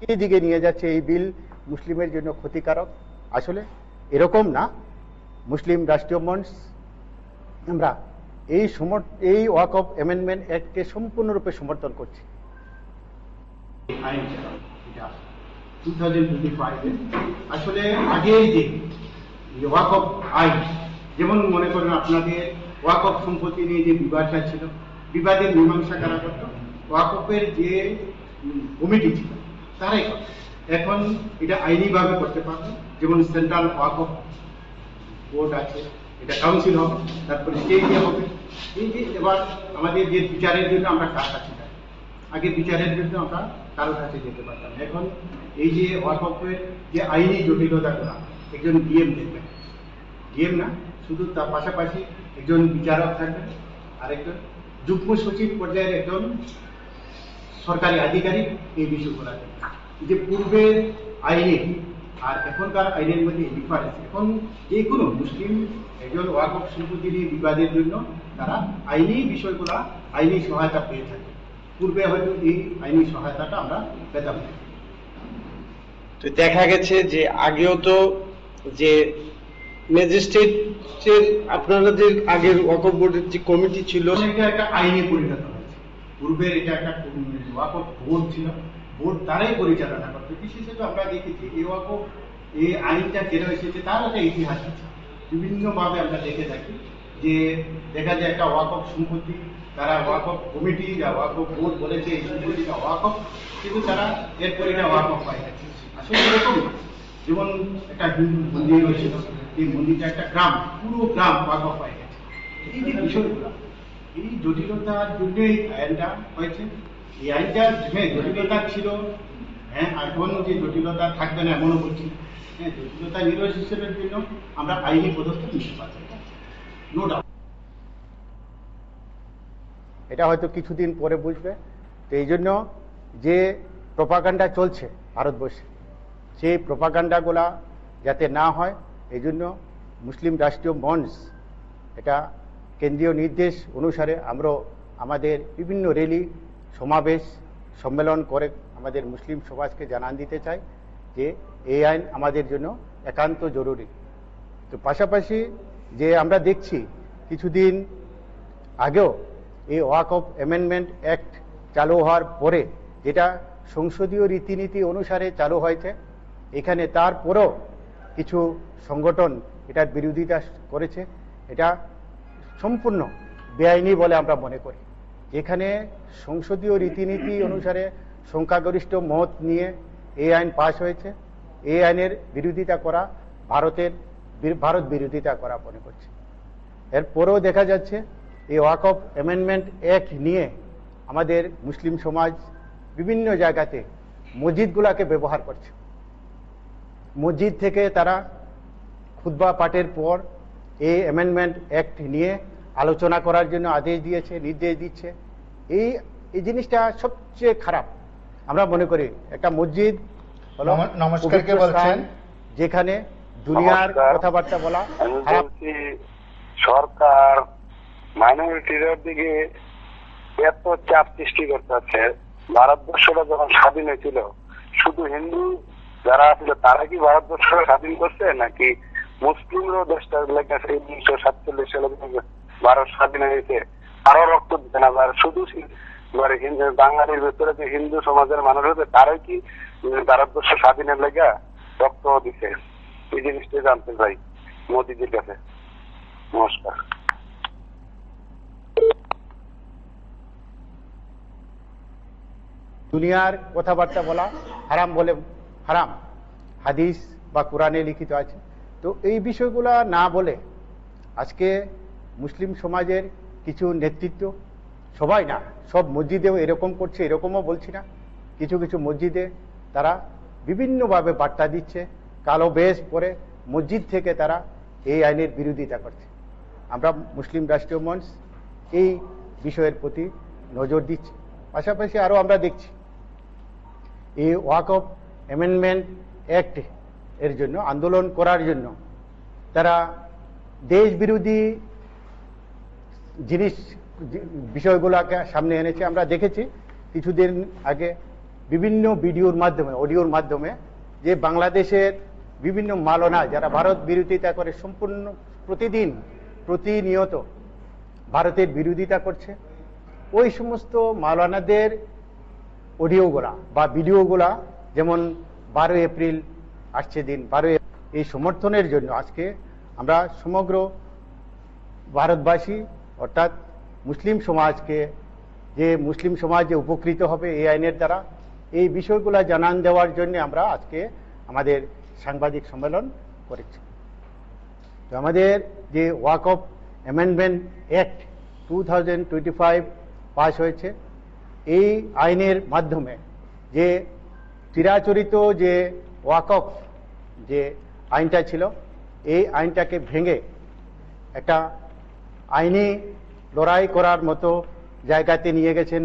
এই দিকে নিয়ে যাচ্ছে এই বিল মুসলিমের জন্য ক্ষতিকারক। আসলে এরকম না। মুসলিম রাষ্ট্রীয় মঞ্চ আমরা এই ওয়াকফ অ্যামেন্ডমেন্ট অ্যাক্টকে সম্পূর্ণরূপে সমর্থন করছি। আইনটা এটা 2025 আসলে আগে যে ওয়াকফ আইন, যেমন মনে করেন আপনাদের ওয়াকফ সম্পত্তি নিয়ে যে বিবাদটা ছিল, বিবাদের মীমাংসা করা করত ওয়াকফের যে কমিটি ছিল তারাই করত। এখন এটা আইনিভাবে করতে পারবে, যেমন সেন্ট্রাল ওয়াকফ বোর্ড আছে, এটা কাউন্সিল হবে, তারপরে স্টেটে হবে। এই যে এবার আমাদের যে বিচারের জন্য আমরা কার কাছে যাই, আগে বিচারের জন্য আমরা কারোর কাছে যেতে পারতাম, এখন এই যে ওয়াকফের যে আইনি জটিলতাগুলো একজন ডিএম দেখবেন, ডিএম না শুধু তার পাশাপাশি একজন বিচারক থাকবেন, আরেকজন যুগ্ম সচিব পর্যায়ের একজন সরকারি আধিকারিক এই বিষয়গুলো দেখবেন। যে পূর্বের আইনে আর এখনকার আইনের মধ্যে ডিফারেন্স, এখন যে কোনো মুসলিম একজন ওয়াকফ সম্পত্তি নিয়ে বিবাদের জন্য তারা আইনি বিষয়গুলা আইনি সহায়তা পেয়ে থাকে। পূর্বে হয়তো এই আইনি সহায়তাটা আমরা পেতাম না। তো দেখা গেছে যে আগেও তো যে ম্যাজিস্ট্রেটের আপনারা যে আগের ওয়াকফ বোর্ডের যে কমিটি ছিল এটা একটা আইনে পরিণত হয়েছে। পূর্বের এটা একটা ওয়াকফ বোর্ড ছিল, বোর্ড তারাই পরিচালনা করবে। বিশেষত আমরা দেখেছি এই ওয়াকফ এই আইনটা কেন এসেছে তার একটা ইতিহাস আছে, বিভিন্নভাবে আমরা দেখে থাকি যে দেখা যায় একটা ওয়াকফ সম্পত্তি তারা ওয়াকফ কমিটি বা ওয়াকফ বোর্ড বলেছে এই সম্পত্তিটা ওয়াকফ, কিন্তু তারা এরপর এটা ওয়াকফ পায় না। আসলে এরকম যেমন একটা হিন্দু মন্দির হয়েছিল, এই মন্দিরটা একটা গ্রাম, পুরো গ্রাম ওয়াকফ পায় গেছে। এই যে বিষয়গুলো, এই জটিলতার জন্যই আইনটা হয়েছে। এই আইনটা জটিলতা ছিল, হ্যাঁ, এখন যে জটিলতা থাকবে না এমনও বলছি, হ্যাঁ, জটিলতা নিরসনের জন্য আমরা আইনি পদক্ষেপ নিতে পারছি, নো ডাউট। এটা হয়তো কিছুদিন পরে বুঝবে। তো এই জন্য যে প্রপাগান্ডা চলছে ভারতবর্ষে, সেই প্রপাগান্ডাগুলা যাতে না হয় এই জন্য মুসলিম রাষ্ট্রীয় মঞ্চ এটা কেন্দ্রীয় নির্দেশ অনুসারে আমরা আমাদের বিভিন্ন র্যালি সমাবেশ সম্মেলন করে আমাদের মুসলিম সমাজকে জানান দিতে চাই যে এই আইন আমাদের জন্য একান্ত জরুরি। তো পাশাপাশি যে আমরা দেখছি কিছুদিন আগেও এই ওয়াকফ অ্যামেন্ডমেন্ট অ্যাক্ট চালু হওয়ার পরে যেটা সংসদীয় রীতিনীতি অনুসারে চালু হয়েছে, এখানে তারপরেও কিছু সংগঠন এটার বিরোধিতা করেছে। এটা সম্পূর্ণ বেআইনি বলে আমরা মনে করি। এখানে সংসদীয় রীতিনীতি অনুসারে সংখ্যাগরিষ্ঠ মত নিয়ে এই আইন পাশ হয়েছে, এই আইনের বিরোধিতা করা ভারত বিরোধিতা করা মনে করছে। এরপরেও দেখা যাচ্ছে এই ওয়াকফ অ্যামেন্ডমেন্ট অ্যাক্ট নিয়ে আমাদের মুসলিম সমাজ বিভিন্ন জায়গাতে মসজিদগুলোকে ব্যবহার করছে। মসজিদ থেকে তারা খুতবা পাঠের পর এই অ্যামেন্ডমেন্ট অ্যাক্ট নিয়ে আলোচনা করার জন্য আদেশ দিয়েছে, নির্দেশ দিচ্ছে। এই জিনিসটা সবচেয়ে খারাপ আমরা মনে করি। একটা মসজিদ হলো নমস্কার, বলছেন যেখানে দুনিয়ার কথাবার্তা বলা খারাপ। সরকার মাইনরিটির দিকে এত চাপ সৃষ্টি করতেছে। ভারতবর্ষটা যখন স্বাধীন হয়েছিল শুধু হিন্দু যারা ছিল তারা কি ভারতবর্ষটা স্বাধীন করছে, নাকি মুসলিমরাও দেশটা লেখা সেই 1947 সালে ভারত স্বাধীন হয়েছে আরো রক্ত দিতে না? শুধু বাঙালির ভেতরে যে হিন্দু সমাজের মানুষ হচ্ছে তারাই কি ভারতবর্ষ স্বাধীনের লেগা রক্ত দিচ্ছে? এই জিনিসটা জানতে চাই মোদিজির কাছে। নমস্কার। দুনিয়ার কথাবার্তা বলা হারাম বলে হারাম হাদিস বা কোরআনে লিখিত আছে। তো এই বিষয়গুলা না বলে আজকে মুসলিম সমাজের কিছু নেতৃত্ব, সবাই না, সব মসজিদেও এরকম করছে, এরকমও বলছি না, কিছু কিছু মসজিদে তারা বিভিন্নভাবে বার্তা দিচ্ছে, কালো বেশ পরে মসজিদ থেকে তারা এই আইনের বিরোধিতা করছে। আমরা মুসলিম রাষ্ট্রীয় মঞ্চ এই বিষয়ের প্রতি নজর দিচ্ছি। পাশাপাশি আরও আমরা দেখছি এই ওয়াকফ অ্যামেন্ডমেন্ট অ্যাক্ট এর জন্য আন্দোলন করার জন্য তারা দেশ বিরোধী বিষয়গুলোকে সামনে এনেছে। আমরা দেখেছি কিছুদিন আগে বিভিন্ন ভিডিওর মাধ্যমে, অডিওর মাধ্যমে যে বাংলাদেশের বিভিন্ন মাওলানা যারা ভারত বিরোধিতা করে সম্পূর্ণ প্রতিনিয়ত ভারতের বিরোধিতা করছে, ওই সমস্ত মাওলানাদের অডিওগুলা বা ভিডিওগুলা, যেমন 12 এপ্রিল আসছে দিন, 12 এই সমর্থনের জন্য আজকে আমরা সমগ্র ভারতবাসী অর্থাৎ মুসলিম সমাজকে, যে মুসলিম সমাজ যে উপকৃত হবে এই আইনের দ্বারা, এই বিষয়গুলা জানান দেওয়ার জন্য আমরা আজকে আমাদের সাংবাদিক সম্মেলন করেছি। তো আমাদের যে ওয়াকফ অ্যামেন্ডমেন্ট অ্যাক্ট 2025 পাস হয়েছে, এই আইনের মাধ্যমে যে চিরাচরিত যে ওয়াকফ যে আইনটা ছিল, এই আইনটাকে ভেঙে একটা আইনি লড়াই করার মতো জায়গাতে নিয়ে গেছেন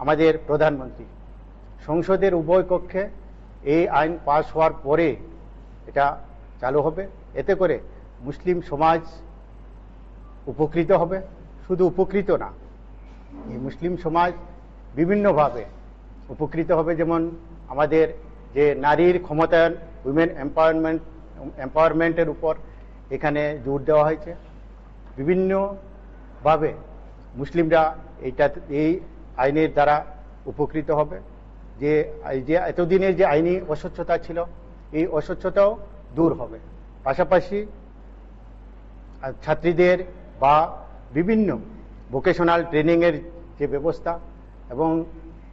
আমাদের প্রধানমন্ত্রী। সংসদের উভয় কক্ষে এই আইন পাস হওয়ার পরে এটা চালু হবে। এতে করে মুসলিম সমাজ উপকৃত হবে। শুধু উপকৃত না, এই মুসলিম সমাজ বিভিন্নভাবে উপকৃত হবে। যেমন আমাদের যে নারীর ক্ষমতায়ন, উইমেন এম্পাওয়ারমেন্টের উপর এখানে জোর দেওয়া হয়েছে। বিভিন্নভাবে মুসলিমরা এই আইনের দ্বারা উপকৃত হবে। যে এই যে এতদিনের যে আইনি অস্বচ্ছতা ছিল এই অস্বচ্ছতাও দূর হবে। পাশাপাশি ছাত্রীদের বা বিভিন্ন ভোকেশনাল ট্রেনিংয়ের যে ব্যবস্থা এবং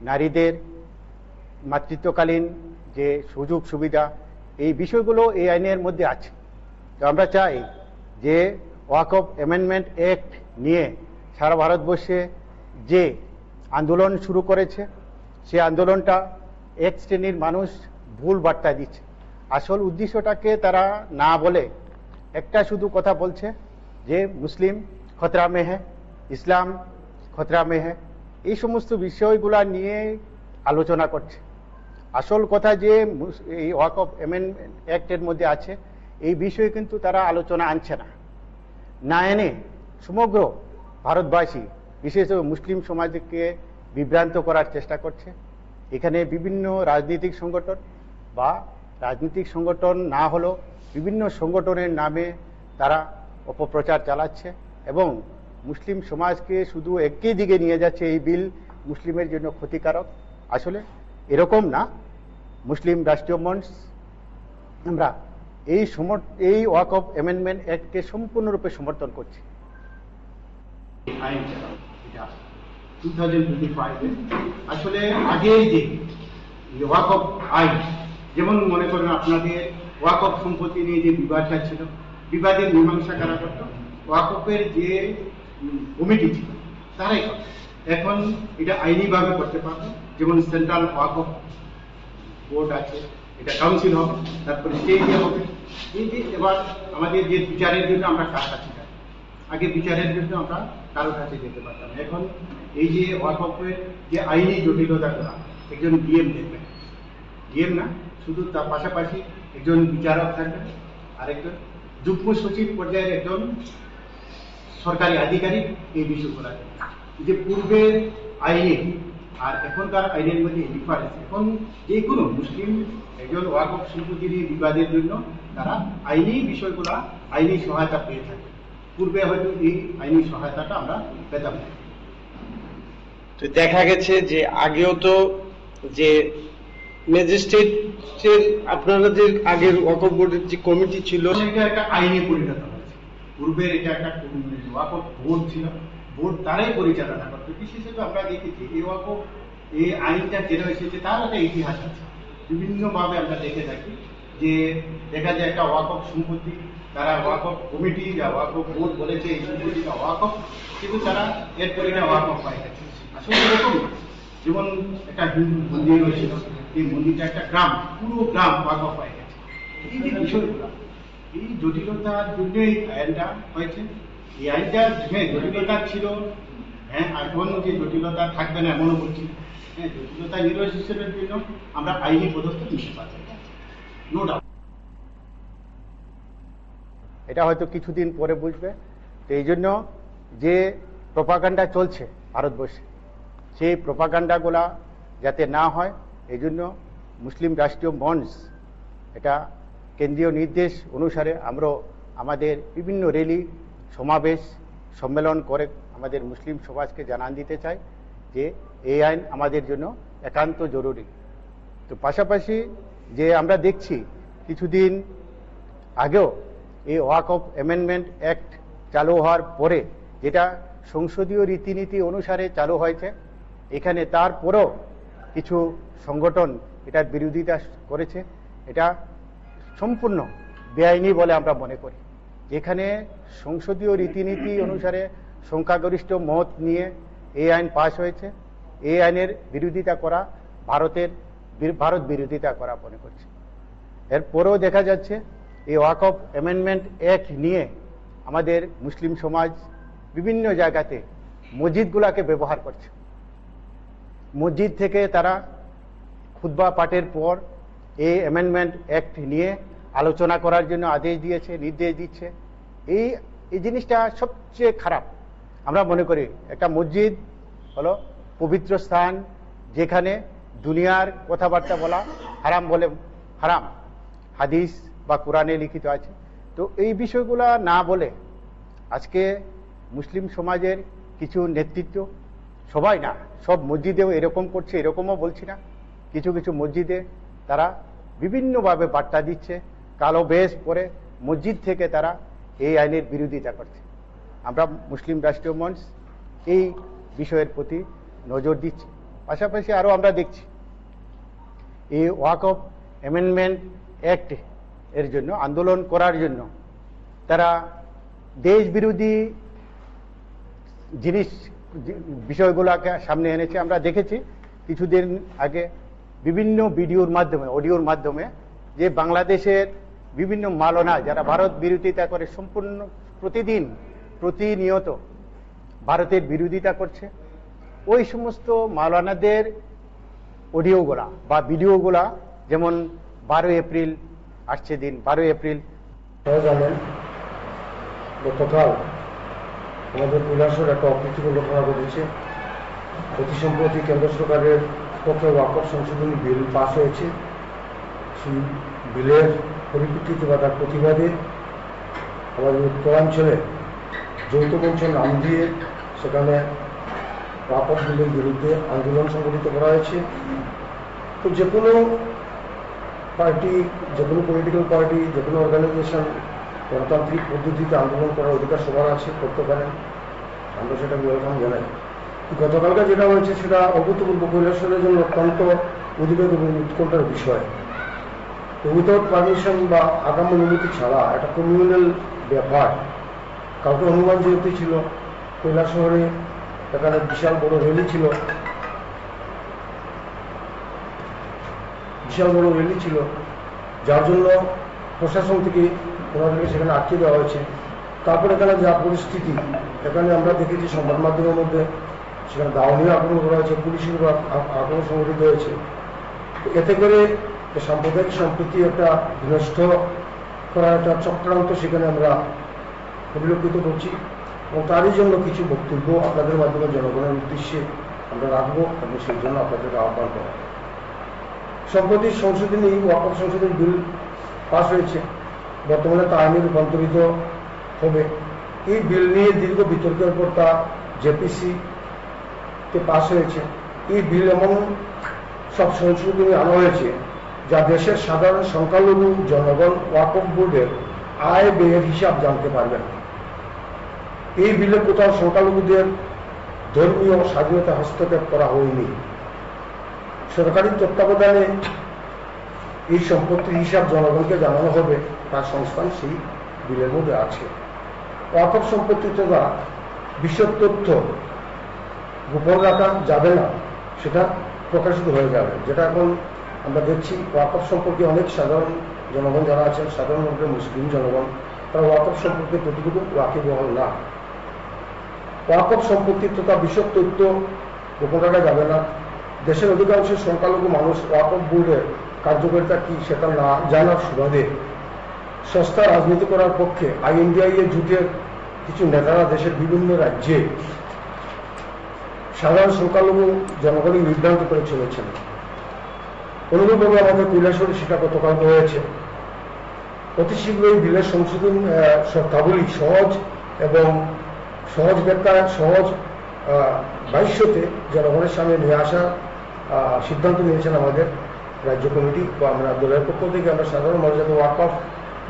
নারীদের মাতৃত্বকালীন যে সুযোগ সুবিধা এই বিষয়গুলো এই আইনের মধ্যে আছে। তো আমরা চাই যে ওয়াকফ অ্যামেন্ডমেন্ট অ্যাক্ট নিয়ে সারা ভারতবর্ষে যে আন্দোলন শুরু করেছে সে আন্দোলনটা এক শ্রেণীর মানুষ ভুল বার্তা দিচ্ছে। আসল উদ্দেশ্যটাকে তারা না বলে একটা শুধু কথা বলছে যে মুসলিম খতরা মে হ্যাঁ, ইসলাম খতরা মে হ্যাঁ, এই সমস্ত বিষয়গুলা নিয়ে আলোচনা করছে। আসল কথা যে এই ওয়াকফ অ্যামেন্ডমেন্ট অ্যাক্টের মধ্যে আছে এই বিষয়ে কিন্তু তারা আলোচনা আনছে না, না এনে সমগ্র ভারতবাসী বিশেষত মুসলিম সমাজকে বিভ্রান্ত করার চেষ্টা করছে। এখানে বিভিন্ন রাজনৈতিক সংগঠন বা রাজনৈতিক সংগঠন না হলেও বিভিন্ন সংগঠনের নামে তারা অপপ্রচার চালাচ্ছে এবং মুসলিম সমাজকে শুধু একই দিকে নিয়ে যাচ্ছে। এই বিল মুসলিমের জন্য ক্ষতিকারক, আসলে এরকম না। মুসলিম রাষ্ট্রীয় মঞ্চ আমরা এই ওয়াকফ অ্যামেন্ডমেন্ট অ্যাক্টকে সম্পূর্ণরূপে সমর্থন করছি। আইনটা এটা 2025 আসলে আগের যে ওয়াকফ আইন, যেমন মনে করেন আপনাদের ওয়াকফ সম্পত্তি নিয়ে যে বিবাদটা ছিল, বিবাদের মীমাংসা কারা করত, ওয়াকফের যে কমিটি ছিল তারাই করত। এখন এটা আইনিভাবে করতে পারবে, যেমন সেন্ট্রাল ওয়াকফ বোর্ড আছে, এটা কাউন্সিল হবে, তারপরে স্টেটে হবে। এই যে এবার আমাদের যে বিচারের জন্য আমরা কার কাছে যাই, আগে বিচারের জন্য আমরা কারোর কাছে যেতে পারতাম, এখন এই যে ওয়াকফের যে আইনি জটিলতাগুলো একজন ডিএম দেখবেন, ডিএম না শুধু তার পাশাপাশি একজন বিচারক থাকবেন আর একজন যুগ্ম সচিব পর্যায়ের একজন সরকারি আধিকারিক এই বিষয়গুলো। যে পূর্বের আইনে আর এখনকার আইনের মধ্যে ডিফারেন্স, এখন যে কোনো মুসলিম একজন ওয়াকফ সম্পত্তি নিয়ে বিবাদের জন্য তারা আইনি বিষয়গুলা আইনি সহায়তা পেয়ে থাকে। পূর্বে হয়তো এই আইনি সহায়তাটা আমরা পেতাম না। তো দেখা গেছে যে আগেও তো যে ম্যাজিস্ট্রেটের আপনারা যে আগের ওয়াকফ বোর্ডের যে কমিটি ছিল এটা একটা আইনে পরিণত হয়েছে। পূর্বের এটা একটা ওয়াকফ বোর্ড ছিল, বোর্ড তারাই পরিচালনা করতো। বিশেষত আমরা দেখেছি এই ওয়াকফ এই আইনটা যেটা এসেছে তার একটা ইতিহাস আছে, বিভিন্নভাবে আমরা দেখে থাকি যে দেখা যায় একটা ওয়াকফ সম্পত্তি তারা ওয়াকফ কমিটি বা ওয়াকফ বোর্ড বলেছে এই সম্পত্তিটা ওয়াকফ, কিন্তু তারা এরপরে এটা ওয়াকফ পায় গেছে। আসলে এরকম যেমন একটা হিন্দু মন্দির হয়েছিল, এই মন্দিরটা একটা গ্রাম, পুরো গ্রাম ওয়াকফ পায় গেছে। এই যে বিষয়গুলো, এই জটিলতার জন্যই আইনটা হয়েছে। এই আইনটা হ্যাঁ জটিলতা ছিল, হ্যাঁ এখন যে জটিলতা থাকবে না এমনও বলছি, হ্যাঁ জটিলতা নিরসনের জন্য আমরা আইনি পদক্ষেপ নিতে পারছি, নো ডাউট। এটা হয়তো কিছুদিন পরে বুঝবে। তো এই জন্য যে প্রপাগান্ডা চলছে ভারতবর্ষে সেই প্রপাগান্ডাগুলা যাতে না হয় এই জন্য মুসলিম রাষ্ট্রীয় মঞ্চ এটা কেন্দ্রীয় নির্দেশ অনুসারে আমরা আমাদের বিভিন্ন র্যালি সমাবেশ সম্মেলন করে আমাদের মুসলিম সমাজকে জানান দিতে চাই যে এই আইন আমাদের জন্য একান্ত জরুরি। তো পাশাপাশি যে আমরা দেখছি কিছুদিন আগেও এই ওয়াকফ অ্যামেন্ডমেন্ট অ্যাক্ট চালু হওয়ার পরে যেটা সংসদীয় রীতিনীতি অনুসারে চালু হয়েছে, এখানে তারপরেও কিছু সংগঠন এটার বিরোধিতা করেছে। এটা সম্পূর্ণ বেআইনি বলে আমরা মনে করি। যেখানে সংসদীয় রীতিনীতি অনুসারে সংখ্যাগরিষ্ঠ মত নিয়ে এই আইন পাশ হয়েছে, এই আইনের বিরোধিতা করা ভারত বিরোধিতা করা মনে করছে। এরপরেও দেখা যাচ্ছে এই ওয়াকফ অ্যামেন্ডমেন্ট অ্যাক্ট নিয়ে আমাদের মুসলিম সমাজ বিভিন্ন জায়গাতে মসজিদগুলাকে ব্যবহার করছে। মসজিদ থেকে তারা খুতবা পাঠের পর এই অ্যামেন্ডমেন্ট অ্যাক্ট নিয়ে আলোচনা করার জন্য আদেশ দিয়েছে, নির্দেশ দিচ্ছে। এই জিনিসটা সবচেয়ে খারাপ। আমরা মনে করি একটা মসজিদ হলো পবিত্র স্থান, যেখানে দুনিয়ার কথাবার্তা বলা হারাম বলে হারাম, হাদিস বা কোরআনে লিখিত আছে। তো এই বিষয়গুলা না বলে আজকে মুসলিম সমাজের কিছু নেতৃত্ব, সবাই না, সব মসজিদেও এরকম করছে এরকমও বলছি না, কিছু কিছু মসজিদে তারা বিভিন্নভাবে বার্তা দিচ্ছে, কালো বেশ পরে মসজিদ থেকে তারা এই আইনের বিরোধিতা করছে। আমরা মুসলিম রাষ্ট্রীয় মঞ্চ এই বিষয়ের প্রতি নজর দিচ্ছি। পাশাপাশি আরও আমরা দেখছি এই ওয়াকফ অ্যামেন্ডমেন্ট অ্যাক্ট এর জন্য আন্দোলন করার জন্য তারা দেশ বিরোধী বিষয়গুলোকে সামনে এনেছে। আমরা দেখেছি কিছুদিন আগে বিভিন্ন ভিডিওর মাধ্যমে, অডিওর মাধ্যমে, যে বাংলাদেশের বিভিন্ন মাওলানা যারা ভারত বিরোধিতা করে সম্পূর্ণ প্রতিনিয়ত ভারতের বিরোধিতা করছে, ওই সমস্ত মাওলানাদের অডিওগুলা বা ভিডিওগুলা, যেমন 12 এপ্রিল আসছে দিন, 12 এপ্রিল জানেন গতকাল আমাদের কৈলাসর একটা অপ্রীতিকর ঘটনা ঘটেছে। অতি সম্প্রতি কেন্দ্র সরকারের পক্ষে ওয়াকফ সংশোধনী বিল পাস হয়েছে। সেই বিলের পরিপ্রেক্ষিতে বা তার প্রতিবাদে আমাদের উত্তরাঞ্চলে যৌথ মঞ্চের নাম দিয়ে সেখানে ওয়াকফ বিলের বিরুদ্ধে আন্দোলন সংগঠিত করা হয়েছে। তো যে কোনো পার্টি, যে কোনো পলিটিক্যাল পার্টি, যে কোনো অর্গানাইজেশন গণতান্ত্রিক পদ্ধতিতে আন্দোলন করার অধিকার সবার আছে, করতে পারেন, আমরা সেটা ওয়েলকাম জানাই। গতকালকে যেটা হয়েছে সেটা অভূতপূর্ব কৈলাসরের জন্য অত্যন্ত উদ্বেগ এবং উৎকণ্ঠার বিষয়। উইথাউট পারমিশন বা আগাম অনুমতি ছাড়া একটা কমিউনাল ব্যাপার, কাউকে অনুমান যেহেতু ছিল, কৈলাসহরে এখানে বিশাল বড় র্যালি ছিল, যার জন্য প্রশাসন থেকে ওনাদেরকে সেখানে আটকে দেওয়া হয়েছে। তারপর এখানে যা পরিস্থিতি, এখানে আমরা দেখেছি সংবাদ মাধ্যমের মধ্যে সেখানে দাওয়ানিও আক্রমণ করা হয়েছে, পুলিশের আক্রমণ সংঘটিত হয়েছে। এতে করে সাম্প্রদায়িক সম্প্রীতি একটা বিনষ্ট করার একটা চক্রান্ত সেখানে আমরা পরিলক্ষিত করছি, এবং তারই জন্য কিছু বক্তব্য আপনাদের মাধ্যমে জনগণের উদ্দেশ্যে আমরা রাখবো এবং সেই জন্য আপনাদেরকে আহ্বান করা। সম্প্রতি সংশোধনী ওয়াকফ সংশোধনী বিল পাস হয়েছে, বর্তমানে তা আইনে রূপান্তরিত হবে। এই বিল নিয়ে দীর্ঘ বিতর্কের পর তা জেপিসি-তে পাস হয়েছে। এই বিল এমন সব সংশোধনী আনা হয়েছে যা দেশের সাধারণ সংখ্যালঘু জনগণ ওয়াকফ বোর্ডের আয় ব্যয়ের হিসাব জানতে পারবেন। এই বিলে কোথাও সংখ্যালঘুদের ধর্মীয় স্বাধীনতা হস্তক্ষেপ করা হয়নি। সরকারি তত্ত্বাবধানে এই সম্পত্তির হিসাব জনগণকে জানানো হবে, তার সংস্থান সেই বিলের মধ্যে আছে। ওয়াকফ সম্পত্তি তথা বিশদ তথ্য গোপন রাখা যাবে না, সেটা প্রকাশিত হয়ে যাবে। যেটা এখন আমরা দেখছি, ওয়াকফ সম্পর্কে অনেক সাধারণ জনগণ যারা আছেন, সাধারণত মুসলিম জনগণ, তারা ওয়াকফ সম্পর্কে ততটুকু ওয়াকিবহাল না। ওয়াকফ সম্পত্তি তথা বিশদ তথ্য গোপন রাখা যাবে না। দেশের অধিকাংশ সংখ্যালঘু মানুষ ওয়াকফ বোর্ডের কার্যকারিতা কি সেটা না জানার সুবাদে সস্তা রাজনীতি করার পক্ষে INDIA জোটের কিছু নেতারা দেশের বিভিন্ন রাজ্যে সাধারণ সংখ্যালঘু জনগণকে বিভ্রান্ত করে চলেছেন। অনুরূপভাবে আমাদের কৈলাসহরে সেটা গতকাল হয়েছে। অতি শীঘ্রই বিলের সংশোধন শর্তাবলী সহজ এবং সহজ ব্যাখ্যা, সহজ ভাষ্যতে জনগণের সামনে নিয়ে আসার সিদ্ধান্ত নিয়েছেন আমাদের রাজ্য কমিটি বা আমরা দলের পক্ষ থেকে। আমরা সাধারণ মানুষ যাতে ওয়াকফ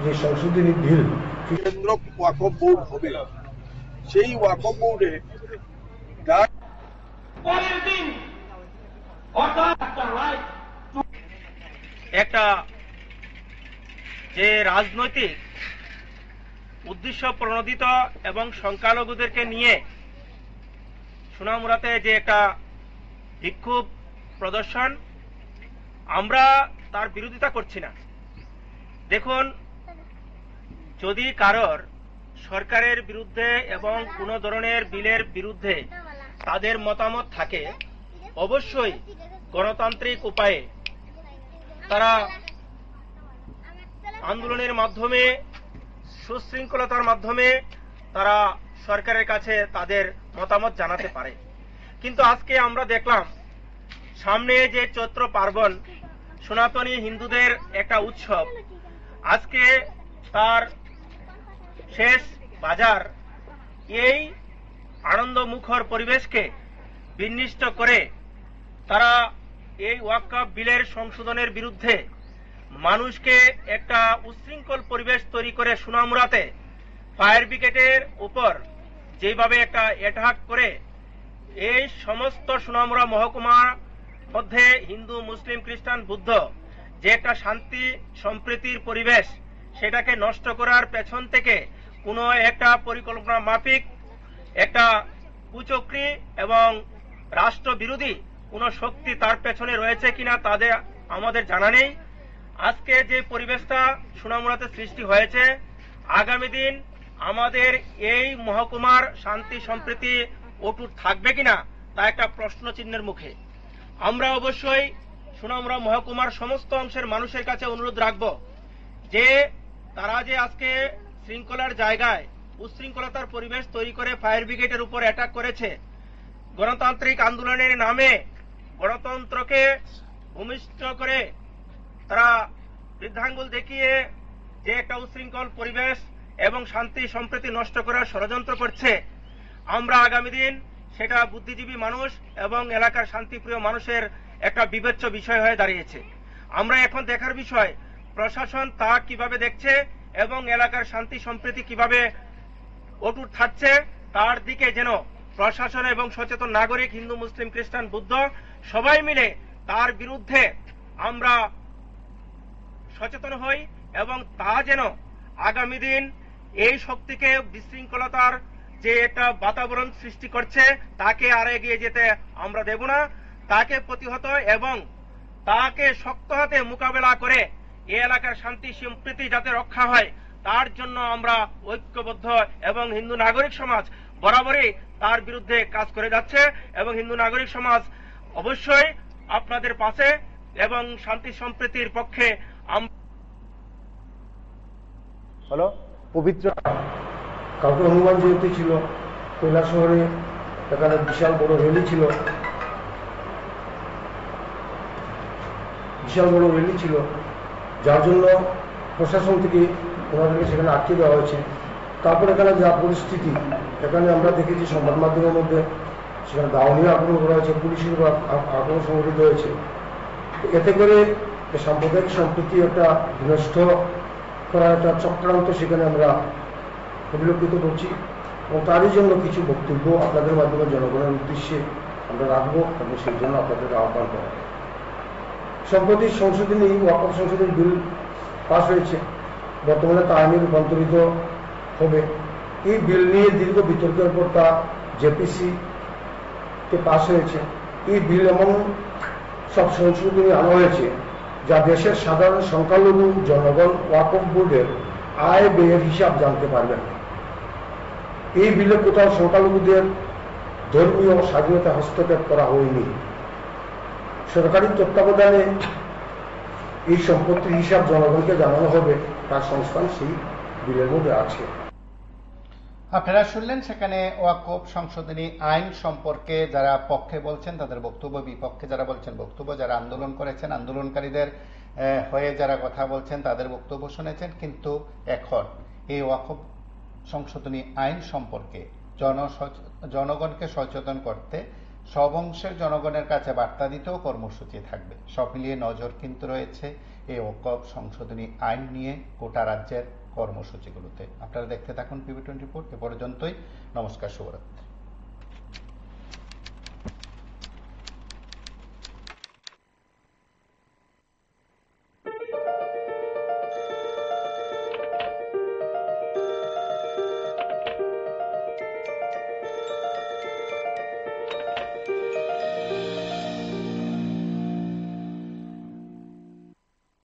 যে সংশোধনী বিল কেন্দ্র ওয়াকফ বোর্ড হবে, সেই ওয়াকফ বোর্ডে পরের দিন অর্থাৎ একটা যে রাজনৈতিক উদ্দেশ্য প্রণোদিত এবং সংখ্যালঘুদেরকে নিয়ে সোনামুড়াতে যে একটা বিক্ষোভ প্রদর্শন, আমরা তার বিরোধিতা করছি না। দেখুন, যদি কারোর সরকারের বিরুদ্ধে এবং কোন ধরনের বিলের বিরুদ্ধে তাদের মতামত থাকে, অবশ্যই গণতান্ত্রিক উপায়ে তারা আন্দোলনের মাধ্যমে, সুশৃঙ্খলতার মাধ্যমে তারা সরকারের কাছে তাদের মতামত জানাতে পারে। কিন্তু আজকে আমরা দেখলাম সামনে যে চৈত্র পার্বণ, সনাতনী হিন্দুদের একটা উৎসব, আজকে তার শেষ বাজার, এই আনন্দমুখর পরিবেশকে বিনষ্ট করে তারা এই ওয়াকফ বিলের সংশোধনের বিরুদ্ধে মানুষকে একটা উচ্ছৃঙ্খল পরিবেশ তৈরি করে সোনামুড়াতে ফায়ার ব্রিগেডের উপর যেভাবে একটা অ্যাটাক করে এই সমস্ত সোনামুড়া মহকুমার মধ্যে হিন্দু, মুসলিম, খ্রিস্টান, বুদ্ধ যে একটা শান্তি সম্প্রীতির পরিবেশ সেটাকে নষ্ট করার পেছন থেকে কোনো একটা পরিকল্পনা মাফিক একটা কুচক্রী এবং রাষ্ট্রবিরোধী কোনো শক্তি তার পেছনে রয়েছে কিনা তাদের আমাদের জানা নেই। আজকে যে পরিবেশটা সোনামুড়াতে সৃষ্টি হয়েছে, আগামী দিন আমাদের এই মহকুমার শান্তি সম্প্রীতি অটুট থাকবে কিনা তা একটা প্রশ্ন চিহ্নের মুখে। আমরা অবশ্যই সোনামুড়া মহকুমার সমস্ত অংশের মানুষের কাছে অনুরোধ রাখব যে তারা যে আজকে শৃঙ্খলার জায়গায় উচ্ছৃঙ্খলতার পরিবেশ তৈরি করে ফায়ার ব্রিগেডের উপর অ্যাটাক করেছে, গণতান্ত্রিক আন্দোলনের নামে গণতন্ত্রকে ভূমিষ্ঠ করে তারা বৃদ্ধাঙ্গুল দেখিয়ে যে একটা উচ্ছৃঙ্খল পরিবেশ এবং শান্তি সম্প্রীতি নষ্ট করার ষড়যন্ত্র করছে, আমরা আগামী দিন সেটা বুদ্ধিজীবী মানুষ এবং এলাকার শান্তিপ্রিয় মানুষের একটা বিবেচ্য বিষয় হয়ে দাঁড়িয়েছে। আমরা এখন দেখার বিষয় প্রশাসন তা কিভাবে দেখছে এবং এলাকার শান্তি সম্প্রীতি কিভাবে অটুট থাকছে, তার দিকে যেন প্রশাসন এবং সচেতন নাগরিক, হিন্দু, মুসলিম, খ্রিস্টান, বুদ্ধ সবাই মিলে তার বিরুদ্ধে আমরা সচেতন হই এবং তা যেন আগামী দিন এই শক্তিকে বিশৃঙ্খলতার যে একটা বাতাবরণ সৃষ্টি করছে তাকে আর এগিয়ে যেতে আমরা দেব না, তাকে প্রতিহত এবং তাকে শক্ত হাতে মোকাবেলা করে এই এলাকার শান্তি সম্প্রীতি যাতে রক্ষা হয় তার জন্য আমরা ঐক্যবদ্ধ এবং হিন্দু নাগরিক সমাজ বরাবরই তার বিরুদ্ধে কাজ করে যাচ্ছে এবং হিন্দু নাগরিক সমাজ অবশ্যই আপনাদের পাশে এবং শান্তি সম্প্রীতির পক্ষে হলো পবিত্র। কালকে হনুমান জয়ন্তী ছিল, কৈলাসহরে এখানে বিশাল বড় র্যালি ছিল, যার জন্য প্রশাসন থেকে ওনাদেরকে সেখানে আটকে দেওয়া হয়েছে। তারপর এখানে যা পরিস্থিতি, এখানে আমরা দেখেছি সংবাদ মাধ্যমের মধ্যে সেখানে দাওয়ানিও আক্রমণ করা হয়েছে, পুলিশের আক্রমণ সংঘটিত হয়েছে। এতে করে সাম্প্রদায়িক সম্প্রীতি একটা বিনষ্ট করার একটা চক্রান্ত সেখানে আমরা পরিলক্ষিত করছি এবং তারই জন্য কিছু বক্তব্য আপনাদের মাধ্যমে জনগণের উদ্দেশ্যে আমরা রাখবো এবং সেই জন্য আপনাদেরকে আহ্বান করা। সম্প্রতি সংশোধনী ওয়াকফ সংশোধনী বিল পাস হয়েছে, বর্তমানে তা আইনে রূপান্তরিত হবে। এই বিল নিয়ে দীর্ঘ বিতর্কের পর তা জেপিসি-তে পাস হয়েছে। এই বিল এমন সব সংশোধনী আনা হয়েছে যা দেশের সাধারণ সংখ্যালঘু জনগণ ওয়াকফ বোর্ডের আয় ব্যয়ের হিসাব জানতে পারবেন। এই বিলে কোথাও সংখ্যালঘুদের ধর্মীয় স্বাধীনতা হস্তক্ষেপ করা হয়নি। সরকারি তত্ত্বাবধানে এই সম্পত্তির হিসাব জনগণকে জানানো হবে, তার সংস্থান সেই বিলের মধ্যে আছে। আপনারা শুনলেন সেখানে ওয়াকফ সংশোধনী আইন সম্পর্কে যারা পক্ষে বলছেন তাদের বক্তব্য, বিপক্ষে যারা বলছেন বক্তব্য, যারা আন্দোলন করেছেন আন্দোলনকারীদের হয়ে যারা কথা বলছেন তাদের বক্তব্য শুনেছেন। কিন্তু এখন এই ওয়াকফ সংশোধনী আইন সম্পর্কে জনগণকে সচেতন করতে সব অংশের জনগণের কাছে বার্তা দিতেও কর্মসূচি থাকবে। সব মিলিয়ে নজর কিন্তু রয়েছে এই ওয়াকফ সংশোধনী আইন নিয়ে গোটা রাজ্যের কর্মসূচিগুলোতে। আপনারা দেখতে থাকুন PB24। এ পর্যন্তই, নমস্কার, শুভরাত্রি।